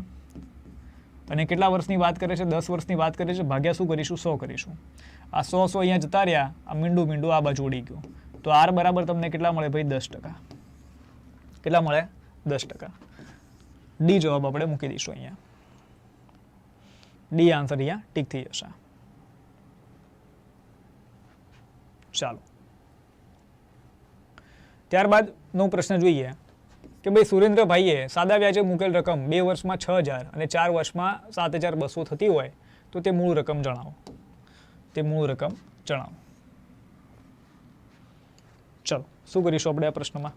અને કેટલા વર્ષની વાત કરે છે, 10 વર્ષની વાત કરે છે. ભાગ્યા શું કરીશું, 100 કરીશું. આ 100 અહીંયા જતા રહ્યા, આ મીંડું આ બાજુ ઉડી ગયું. તો આર બરાબર તમને કેટલા મળે ભાઈ, 10%. કેટલા મળે, 10%. ડી જવાબ આપણે મૂકી દઈશું અહીંયા. ડી આન્સર અહીંયા ટીક થઈ જશે. ચાલો, ત્યારબાદનો પ્રશ્ન જોઈએ કે ભાઈ સુરેન્દ્રભાઈએ સાદા વ્યાજે મૂકેલ રકમ 2 વર્ષમાં 6000 અને 4 વર્ષમાં 7200 થતી હોય તો તે મૂળ રકમ જણાવો. તે મૂળ રકમ જણાવો. ચલો, શું કરીશું આપણે આ પ્રશ્નમાં?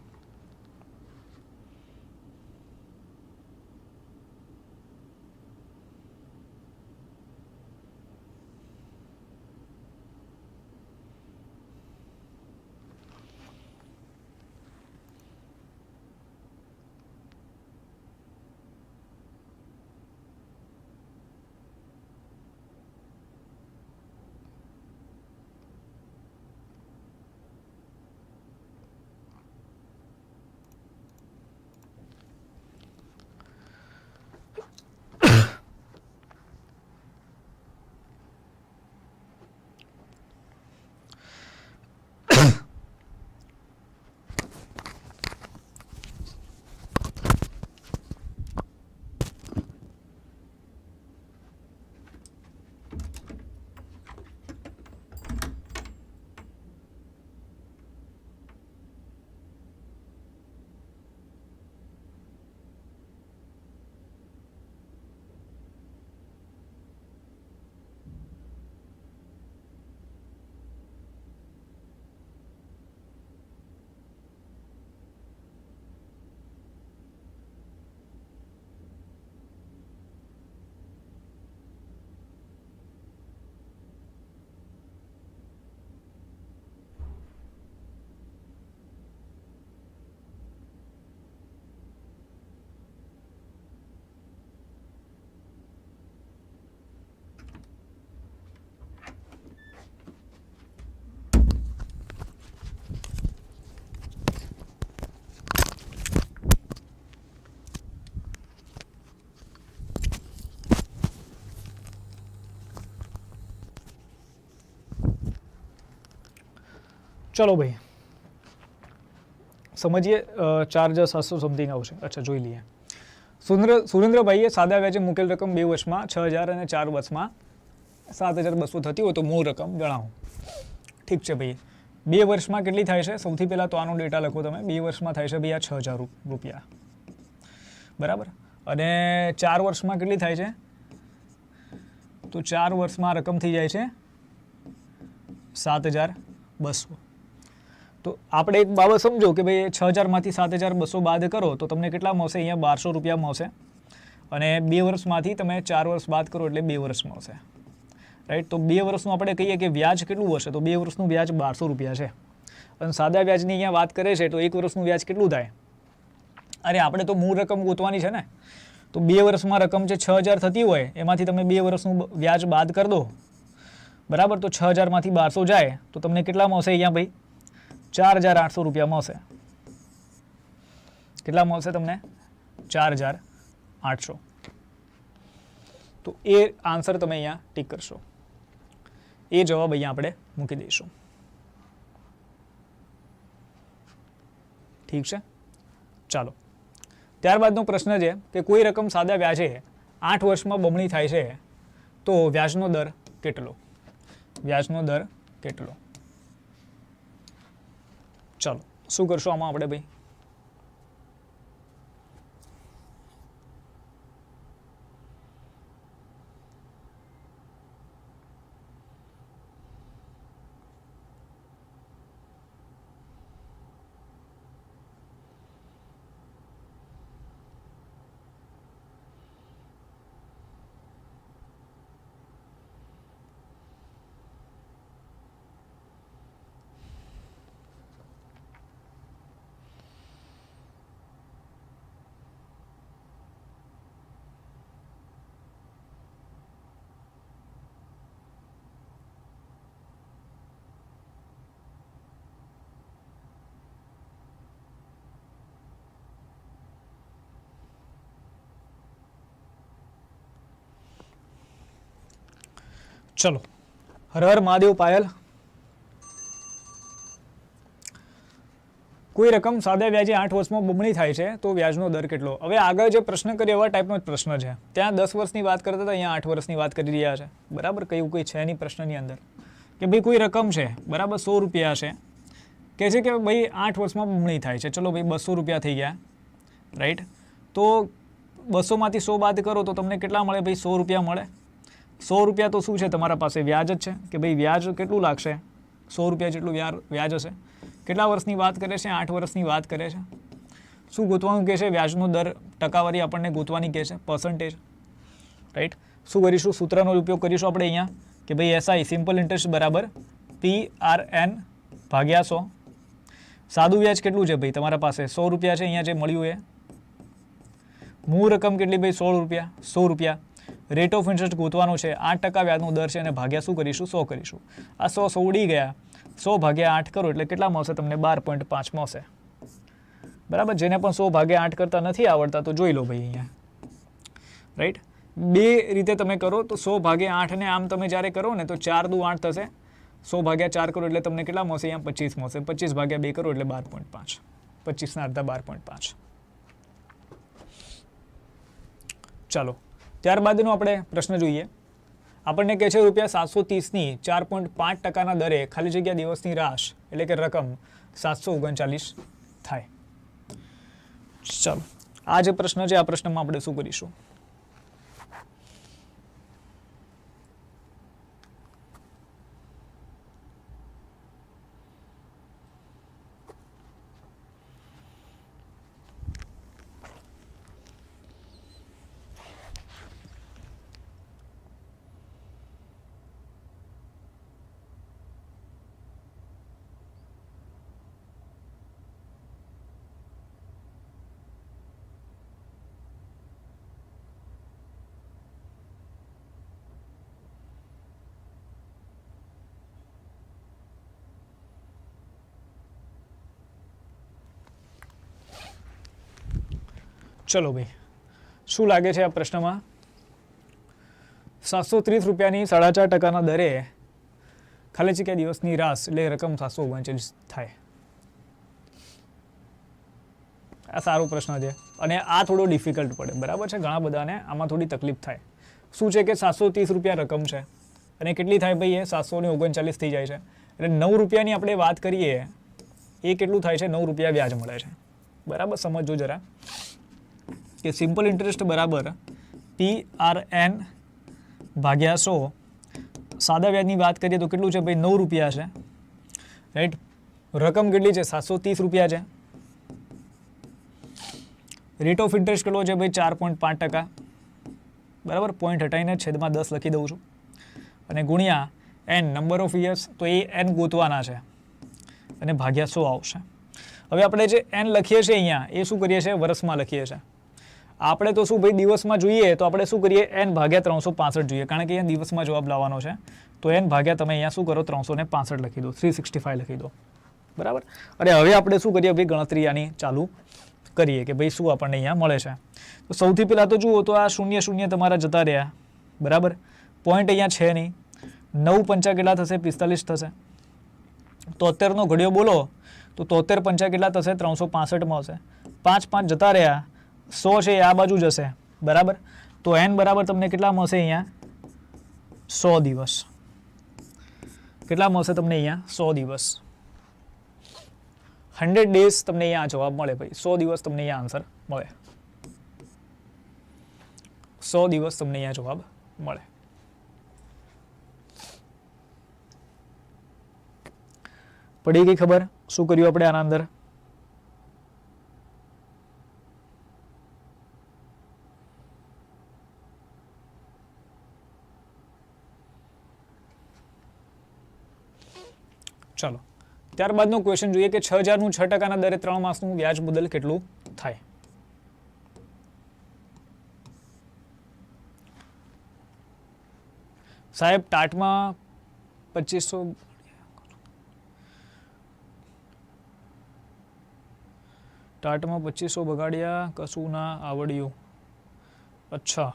ચલો ભાઈ સમજીએ ચાર્જ 700 સમથિંગ આવશે. અચ્છા જોઈ લઈએ. સુરેન્દ્રભાઈએ સાદા વ્યાજે મૂકેલ રકમ 2 વર્ષમાં 6000 અને 4 વર્ષમાં 7200 થતી હોય તો મૂળ રકમ જણાવો. ઠીક છે ભાઈ, 2 વર્ષમાં કેટલી થાય છે? સૌથી પહેલાં તો આનો ડેટા લખો તમે. 2 વર્ષમાં થાય છે ભાઈ આ 6000 રૂપિયા, બરાબર. અને 4 વર્ષમાં કેટલી થાય છે? તો 4 વર્ષમાં રકમ થઈ જાય છે 7200. તો આપણે એક બાબત સમજો કે ભાઈ 6000માંથી 7200 બાદ કરો તો તમને કેટલા મળશે? અહીંયા 1200 રૂપિયા મળશે. અને 2 વર્ષમાંથી તમે 4 વર્ષ બાદ કરો એટલે 2 વર્ષ મળશે, રાઈટ. તો 2 વર્ષનું આપણે કહીએ કે વ્યાજ કેટલું હશે? તો 2 વર્ષનું વ્યાજ 1200 રૂપિયા છે. અને સાદા વ્યાજની અહીંયા વાત કરે છે તો 1 વર્ષનું વ્યાજ કેટલું થાય? અરે આપણે તો મૂળ રકમ ગોતવાની છે ને. તો 2 વર્ષમાં રકમ છે 6000 થતી હોય એમાંથી તમે 2 વર્ષનું વ્યાજ બાદ કરી દો, બરાબર. તો 6000માંથી 1200 જાય તો તમને કેટલા મળશે અહીંયા ભાઈ? 4800 રૂપિયા મળશે. કેટલા મળશે તમને? 4800. તો એ આન્સર તમે અહીંયા ટીક કરશો. એ જવાબ અહીંયા આપણે મૂકી દઈશું. ઠીક છે, ચાલો. ત્યારબાદનો પ્રશ્ન છે કે કોઈ રકમ સાદા વ્યાજે 8 વર્ષમાં બમણી થાય છે તો વ્યાજનો દર કેટલો? વ્યાજનો દર કેટલો? ચાલો શું કરશો આમાં આપણે ભાઈ? ચલો, હર હર મહાદેવ. પાયલ, કોઈ રકમ સાદા વ્યાજે 8 વર્ષમાં બમણી થાય છે તો વ્યાજનો દર કેટલો? હવે આગળ જે પ્રશ્ન કર્યો એવા ટાઈપનો જ પ્રશ્ન છે. ત્યાં 10 વર્ષની વાત કરતા હતા, અહીંયા 8 વર્ષની વાત કરી રહ્યા છે, બરાબર. કયું કોઈ છે નહીં પ્રશ્નની અંદર કે ભાઈ કોઈ રકમ છે, બરાબર, 100 રૂપિયા છે, કહે છે કે ભાઈ 8 વર્ષમાં બમણી થાય છે. ચલો ભાઈ 200 રૂપિયા થઈ ગયા, રાઈટ. તો 200માંથી 100 બાદ કરો તો તમને કેટલા મળે ભાઈ? 100 રૂપિયા મળે. 100 રૂપિયા તો શું છે? તમારા પાસે વ્યાજ જ છે કે ભાઈ વ્યાજ કેટલું લાગશે? 100 રૂપિયા જેટલું વ્યાજ હશે. કેટલા વર્ષની વાત કરે છે? 8 વર્ષની વાત કરે છે. શું ગોતવાનું કહે છે? વ્યાજનો દર, ટકાવારી આપણને ગોતવાની કહે છે, પર્સન્ટેજ, રાઈટ. શું કરીશું? સૂત્રનો ઉપયોગ કરીશું આપણે અહીંયા કે ભાઈ SI સિમ્પલ ઇન્ટરેસ્ટ બરાબર PRN ભાગ્યા 100. સાદું વ્યાજ કેટલું છે ભાઈ તમારા પાસે? 100 રૂપિયા છે અહીંયા જે મળ્યું એ. મૂળ રકમ કેટલી ભાઈ? 16 રૂપિયા. 100 રૂપિયા. રેટ ઓફ ઇન્ટરેસ્ટ ગોતવાનો છે, 8% વ્યાજનો દર છે અને ભાગ્યા શું કરીશું? 100 કરીશું. આ 100 ઉડી ગયા, 100 ભાગ્યા 8 કરો એટલે કેટલા મળશે તમને? 12.5 મળશે, બરાબર. જેને પણ 100 ભાગ્યા 8 કરતા નથી આવડતા તો જોઈ લો ભાઈ અહીંયા, રાઈટ. બે રીતે તમે કરો તો 100 ભાગ્યા 8 ને આમ તમે જ્યારે કરો ને તો 4 દુ 8 થશે. 100 ભાગ્યા 4 કરો એટલે તમને કેટલા મળશે? અહીંયા 25 મળશે. 25 ભાગ્યા 2 કરો એટલે 12.5. 25 ના અડધા 12.5. ચાલો ત્યારબાદનો આપણે પ્રશ્ન જોઈએ. આપણને કહે છે ₹730ની 4.5% દરે ખાલી જગ્યા દિવસની રાશ એટલે કે રકમ 739 થાય. ચાલો આ જે પ્રશ્ન છે આ પ્રશ્નમાં આપણે શું કરીશું? ચલો ભાઈ શું લાગે છે આ પ્રશ્નમાં? ₹730ની 4.5% દરે ખાલી જગ્યા દિવસની રાસ એટલે રકમ 739 થાય. આ સારો પ્રશ્ન છે અને આ થોડો ડિફિકલ્ટ પડે, બરાબર છે. ઘણા બધાને આમાં થોડી તકલીફ થાય. શું છે કે 730 રૂપિયા રકમ છે અને કેટલી થાય ભાઈ? એ 739 થઈ જાય છે. એટલે 9 રૂપિયાની આપણે વાત કરીએ, એ કેટલું થાય છે? 9 રૂપિયા વ્યાજ મળે છે. બરાબર, સમજો જરા કે સિમ્પલ ઇન્ટરેસ્ટ બરાબર PRN ભાગ્યા 100. સાદા વ્યાજની વાત કરીએ તો કેટલું છે ભાઈ? 9 રૂપિયા છે, રાઈટ. રકમ કેટલી છે? 730 રૂપિયા છે. રેટ ઓફ ઇન્ટરેસ્ટ કેટલો છે ભાઈ? 4.5%. બરાબર, પોઈન્ટ હટાવીને છેદમાં 10 લખી દઉં છું અને ગુણ્યા n નંબર ઓફ યર્સ, તો એ n ગોતવાના છે અને ભાગ્યા 100 આવશે. હવે આપણે જે n લખીએ છીએ અહીંયા, એ શું કરીએ છીએ? વર્ષમાં લખીએ છીએ. આપણે તો શું ભાઈ દિવસમાં જોઈએ, તો આપણે શું કરીએ? n ભાગ્યા 365 જોઈએ, કારણ કે અહીંયા દિવસમાં જવાબ લાવવાનો છે. તો n ભાગ્યા તમે અહીંયા શું કરો? 365 લખી દો, 365 લખી દો. બરાબર. અને હવે આપણે શું કરીએ ભાઈ? ગણતરી આની ચાલુ કરીએ કે ભાઈ શું આપણને અહીંયા મળે છે. તો સૌથી પહેલાં તો જુઓ તો આ 0 0 તમારા જતા રહ્યા, બરાબર. પોઈન્ટ અહીંયા છે નહીં. 9 પંચા કેટલા થશે? 45 થશે. 73નો ઘડિયો બોલો તો 73 પંચા કેટલા થશે? 365 મળશે. 5 5 જતા રહ્યા, 100 છે એ આ બાજુ જશે, બરાબર. તો n બરાબર તમને કેટલા મળશે અહીંયા? 100 દિવસ. કેટલા મળશે તમને અહીંયા? 100 દિવસ. 100 ડેઝ તમને અહીંયા જવાબ મળે ભાઈ. 100 દિવસ તમને અહીંયા આન્સર મળે. 100 દિવસ તમને અહીંયા જવાબ મળે. પડી ગઈ ખબર શું કર્યું આપણે આના અંદર? ચાલો, ત્યારબાદનો ક્વેશ્ચન જોઈએ કે 6000નું 6% દરે 3 માસનું વ્યાજ મુદ્દલ કેટલું થાય? સાહેબ ટાટમાં 2500 ટાટમાં 2500 બગાડ્યા, કશું ના આવડ્યું. અચ્છા,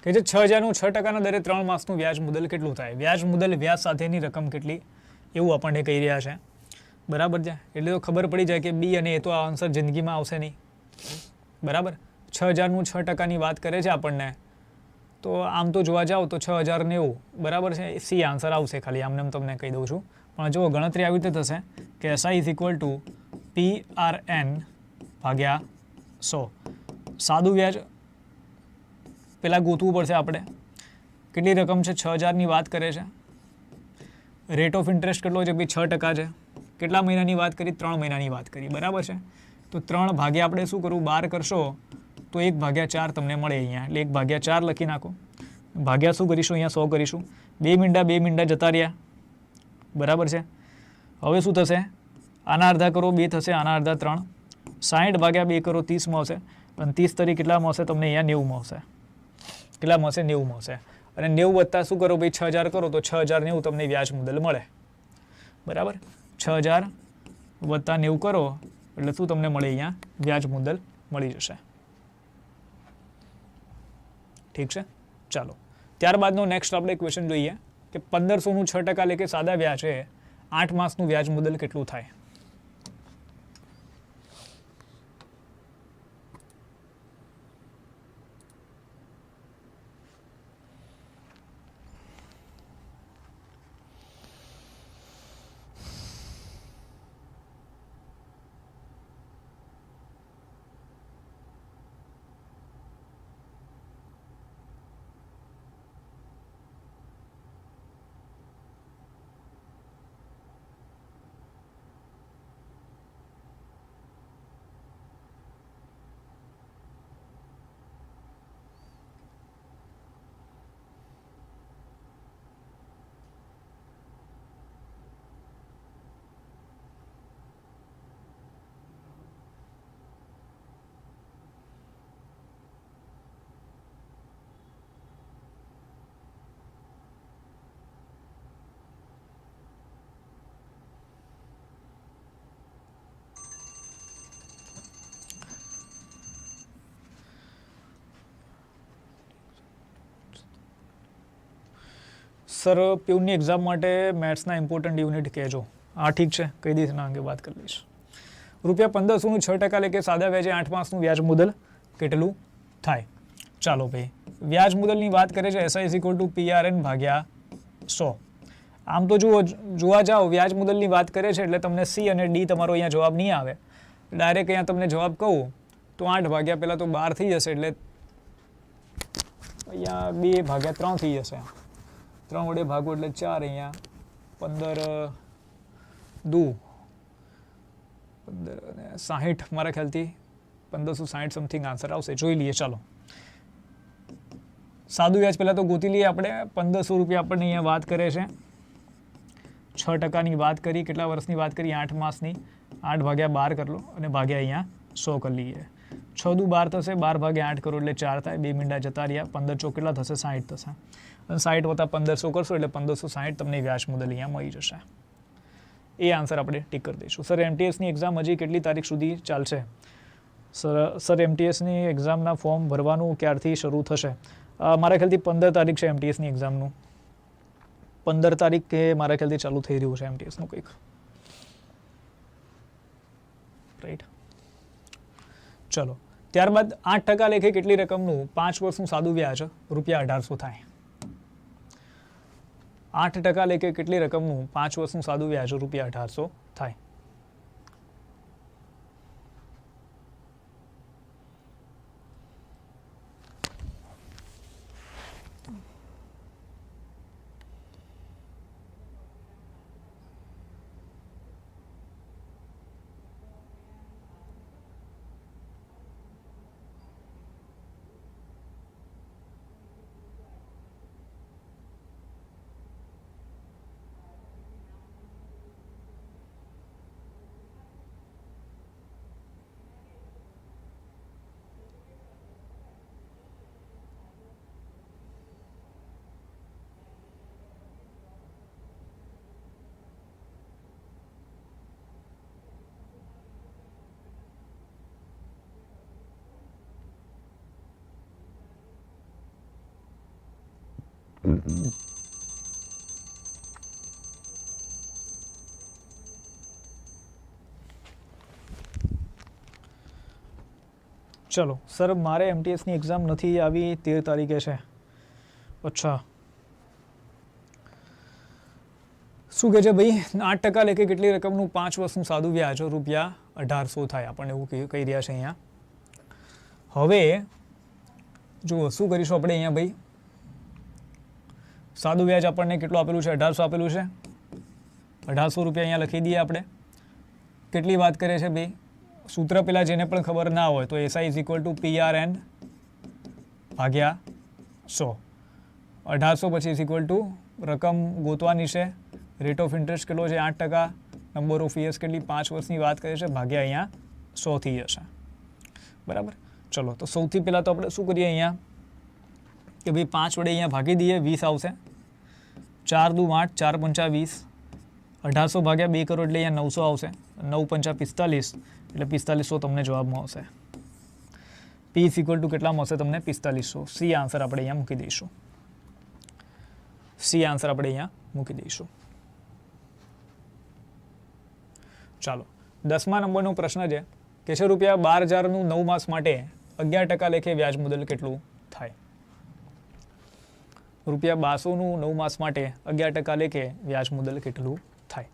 કે જે 6000નું 6% દરે 3 માસનું વ્યાજ મુદ્દલ કેટલું થાય? વ્યાજ મુદ્દલ વ્યાજ સાથેની રકમ કેટલી, એવું આપણને કહી રહ્યા છે, બરાબર છે. એટલે તો ખબર પડી જાય કે બી અને એ તો આ આન્સર જિંદગીમાં આવશે નહીં, બરાબર. 6000નું 6%ની વાત કરે છે આપણને, તો આમ તો જોવા જાઓ તો 6090, બરાબર છે. સી આન્સર આવશે, ખાલી આમને તમને કહી દઉં છું. પણ જો ગણતરી આવી રીતે થશે કે SI is equal to PRN ભાગ્યા 100. સાદું વ્યાજ પહેલાં ગોતવું પડશે આપણે. કેટલી રકમ છે? 6000ની વાત કરે છે. રેટ ઓફ ઇન્ટરેસ્ટ કેટલો છે ભાઈ? 6% છે. કેટલા મહિનાની વાત કરી? 3 મહિનાની વાત કરી, બરાબર છે. તો 3 ભાગ્યા આપણે શું કરવું? 12 કરશો તો 1/4 તમને મળે અહીંયા, એટલે 1/4 લખી નાખો. ભાગ્યા શું કરીશું? અહીંયા 100 કરીશું. 2 મીંડા જતા રહ્યા, બરાબર છે. હવે શું થશે? આના અડધા કરો 2 થશે, આના અડધા 3. 60 ભાગ્યા 2 કરો 30 મળશે, અને 30 તરી કેટલા મળશે તમને? અહીંયા 90 મળશે. કેટલા મળશે? 90 મળશે. અને 90 વત્તા શું કરો ભાઈ? 6000 કરો તો 6090 તમને વ્યાજ મુદ્દલ મળે, બરાબર. 6000 વત્તા 90 કરો એટલે શું તમને મળે? અહીંયા વ્યાજ મુદ્દલ મળી જશે. ઠીક છે, ચાલો. ત્યારબાદનો નેક્સ્ટ આપણે ક્વેશ્ચન જોઈએ કે 1500નું 6% એટલે કે સાદા વ્યાજ છે 8 માસનું વ્યાજ મુદ્દલ કેટલું થાય? સર પ્યુનની એક્ઝામ માટે મેથ્સના ઇમ્પોર્ટન્ટ યુનિટ કહેજો. હા ઠીક છે, કઈ દિવસ એના અંગે વાત કરી લઈશ. ₹1500નું 6% એટલે કે સાદા વ્યાજે 8 માસનું વ્યાજ મુદલ કેટલું થાય? ચાલો ભાઈ, વ્યાજ મુદલની વાત કરે છે SI = PRN ભાગ્યા 100. આમ તો જોવા જાઓ વ્યાજ મુદલની વાત કરે છે એટલે તમને C અને D તમારો અહીંયા જવાબ નહીં આવે. ડાયરેક્ટ અહીંયા તમને જવાબ કહું તો 8 ભાગ્યા પહેલાં તો 12 થઈ જશે, એટલે અહીંયા 2 ભાગ્યા 3 થઈ જશે. 3 વડે ભાગો એટલે 4, અહીંયા 15 દુ 15 અને 60, મારા ખ્યાલથી 1560 સમથિંગ આન્સર આવશે. જોઈ લઈએ. ચાલો, સાદું વ્યાજ પહેલાં તો ગોતી લઈએ આપણે. ₹1500 આપણને અહીંયા વાત કરે છે. 6%ની વાત કરી, કેટલા વર્ષની વાત કરી? 8 માસની. 8 ભાગ્યા 12 કરી લો અને ભાગ્યા અહીંયા 100 કરી લઈએ. 6 દુ 12 થશે, 12 ભાગ્યા 8 કરો એટલે 4 થાય. 2 મિનિટ જતા રહ્યા. 15 ચોક કેટલા થશે? 60 થશે. અને 60 વત્તા 1500 કરશો એટલે 1560 તમને વ્યાજ મુદલ અહીંયા મળી જશે. એ આન્સર આપણે ટીક કરી દઈશું. સર MTSની એક્ઝામ હજી કેટલી તારીખ સુધી ચાલશે? સર MTSની એક્ઝામના ફોર્મ ભરવાનું ક્યારથી શરૂ થશે? મારા ખ્યાલથી 15 તારીખ છે MTSની એક્ઝામનું. 15 તારીખે મારા ખ્યાલથી ચાલુ થઈ રહ્યું છે MTSનું કંઈક. રાઈટ. ચલો, ત્યારબાદ 8% લેખે કેટલી રકમનું 5 વર્ષનું સાદું વ્યાજ ₹1800 થાય? 8% લેખે કેટલી રકમનું 5 વર્ષનું સાદું વ્યાજ ₹1800 થાય? ચલો સર, મારે MTSની એક્ઝામ નથી આવી, 13 તારીખે છે. અચ્છા, શું કહે છે ભાઈ? 8% લેખે કેટલી રકમનું 5 વર્ષનું સાદું વ્યાજ ₹1800 થાય? આપણને એવું કહી રહ્યા છે અહીંયા. હવે જુઓ શું કરીશું આપણે અહીંયા ભાઈ. સાદું વ્યાજ આપણને કેટલું આપેલું છે? 1800 આપેલું છે. ₹1800 અહીંયા લખી દઈએ આપણે. કેટલી વાત કરે છે ભાઈ? સૂત્ર પેલા જેને પણ ખબર ના હોય તો SI = PRN ભાગ્યા 100. 1800 પછી રકમ ગોતવાની છે. રેટ ઓફ ઇન્ટરેસ્ટ કેટલો છે? 8%. નંબર ઓફ યર્સ કેટલી? 5 વર્ષની વાત કરે છે. ભાગ્યા અહીંયા 100 થઈ જશે. બરાબર. ચલો, તો સૌથી પહેલાં તો આપણે શું કરીએ અહીંયા કે ભાઈ 5 વડે અહીંયા ભાગી દઈએ, 20 આવશે. 4 દુ 8, 4 પંચા 20. 1800 ભાગ્યા 2 કરો એટલે અહીંયા 900 આવશે. 9 પંચા 45 એટલે 4500 તમને જવાબમાં આવશે. P = કેટલા મળશે તમને? 4500. C આન્સર આપણે અહીંયા મૂકી દઈશું. C આન્સર આપણે અહીંયા મૂકી દઈશું. ચાલો, 10મા નંબરનો પ્રશ્ન છે કે છે ₹12,000નું 9 માસ માટે 11% લેખે વ્યાજ મુદલ કેટલું થાય? ₹1200નું 9 માસ માટે 11% લેખે વ્યાજ મુદલ કેટલું થાય?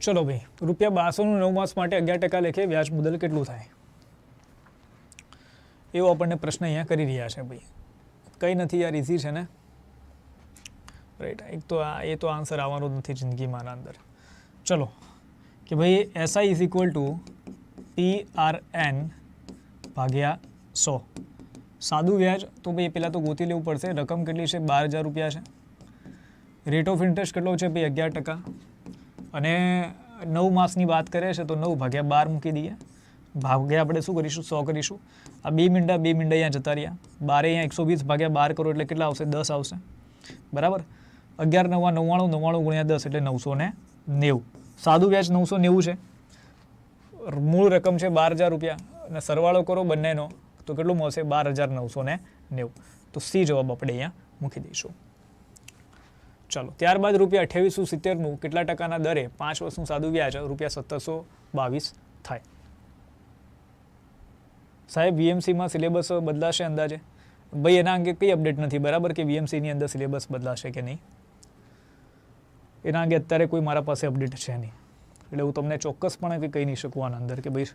ચલો ભાઈ, ₹1200 9 માસ માટે 11% લેખે વ્યાજ મુદ્દલ કેટલું થાય એવો આપણને પ્રશ્ન અહીંયા કરી રહ્યા છે ભાઈ. કંઈ નથી યાર, ઇઝી છે ને, રાઈટ. એક તો એ તો આન્સર આવવાનો જ નથી જિંદગીમાં અંદર. ચલો કે ભાઈ SI is equal to PRN ભાગ્યા 100. સાદું વ્યાજ તો ભાઈ પહેલાં તો ગોતી લેવું પડશે. રકમ કેટલી છે? ₹12,000 છે. રેટ ઓફ ઇન્ટરેસ્ટ કેટલો છે ભાઈ? 11%. અને 9 માસની વાત કરે છે તો 9 ભાગ્યા 12 મૂકી દઈએ. ભાગ્યા આપણે શું કરીશું? 100 કરીશું. આ 2 મીંડા અહીંયા જતા રહ્યા. 12 અહીંયા 120 ભાગ્યા 12 કરો એટલે કેટલા આવશે? 10 આવશે. બરાબર. 11 9 99, 99 ગુણ્યા 10 એટલે 990. સાદું વ્યાજ 990 છે. મૂળ રકમ છે ₹12,000 અને સરવાળો કરો બંનેનો તો કેટલું મળશે? 12,990. તો સી જવાબ આપણે અહીંયા મૂકી દઈશું. ચાલો, ત્યારબાદ ₹2870નું કેટલા ટકાના દરે 5 વર્ષનું સાદું વ્યાજ ₹1722 થાય? સાહેબ VMCમાં સિલેબસ બદલાશે અંદાજે? ભાઈ એના અંગે કંઈ અપડેટ નથી, બરાબર, કે VMCની અંદર સિલેબસ બદલાશે કે નહીં. એના અંગે અત્યારે કોઈ મારા પાસે અપડેટ છે નહીં, એટલે હું તમને ચોક્કસપણે કંઈ કહી નહીં શકું આના અંદર કે ભાઈ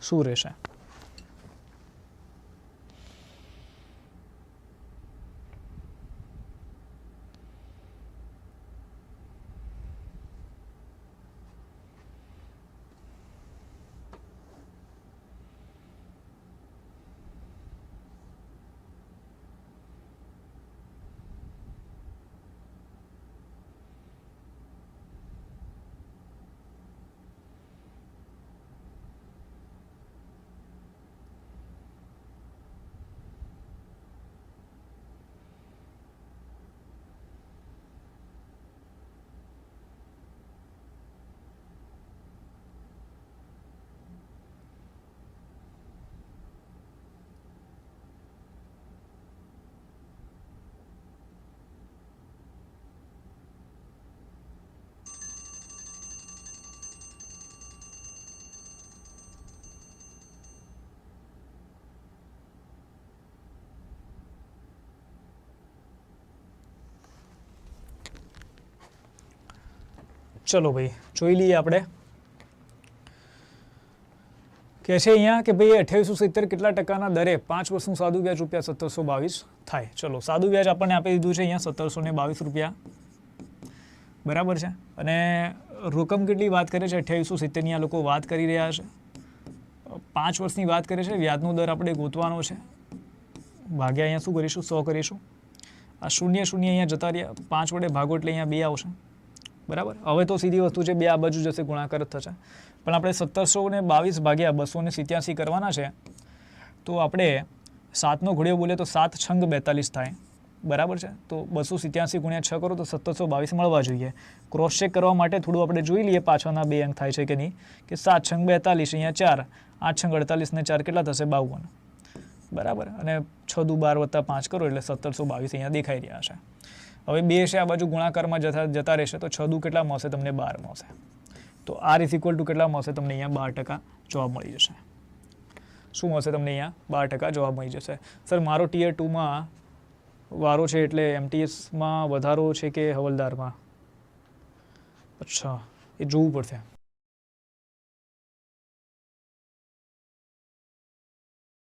શું રહેશે. ચલો ભાઈ, જોઈ લઈએ આપણે. કે છે અહીંયા કે ભાઈ 2870 કેટલા ટકાના દરે 5 વર્ષનું સાદું વ્યાજ ₹1722 થાય. ચલો, સાદું વ્યાજ આપણને આપી દીધું છે અહીંયા ₹1722, બરાબર છે. અને રકમ કેટલી વાત કરે છે? 2870ની આ લોકો વાત કરી રહ્યા છે. 5 વર્ષની વાત કરે છે. વ્યાજનો દર આપણે ગોતવાનો છે. ભાગ્યા અહીંયા શું કરીશું? 100 કરીશું. આ શૂન્ય અહીંયા જતા રહ્યા. 5 વડે ભાગો એટલે અહીંયા 2 આવશે. બરાબર. હવે તો સીધી વસ્તુ છે, 2 આ બાજુ જશે, ગુણાકાર જ થશે. પણ આપણે 1722 ભાગ્યા 287 કરવાના છે. તો આપણે 7નો ઘડિયો બોલીએ તો 7 છંગ 42 થાય, બરાબર છે. તો 287 ગુણ્યા 6 કરો તો 1722 મળવા જોઈએ. ક્રોસ ચેક કરવા માટે થોડું આપણે જોઈ લઈએ પાછળના 2 અંક થાય છે કે નહીં. કે 7 છંગ 42, અહીંયા 4, 8 છંગ 48 ને 4 કેટલા થશે? 52, બરાબર. અને 6 દુ 12 વત્તા 5 કરો એટલે 1722 અહીંયા દેખાઈ રહ્યા છે. હવે 2 છે આ બાજુ ગુણાકારમાં જતા રહેશે તો 6 દુ કેટલા મળશે? તમને 12 મળશે. તો R ઇઝ ઇક્વલ ટુ કેટલા મળશે? તમને અહીંયા 12% જવાબ મળી જશે. શું મળશે તમને? અહીંયા 12% જવાબ મળી જશે. સર મારો ટિયર 2માં વારો છે એટલે MTSમાં વધારો છે કે હવલદારમાં? અચ્છા, એ જોવું પડશે.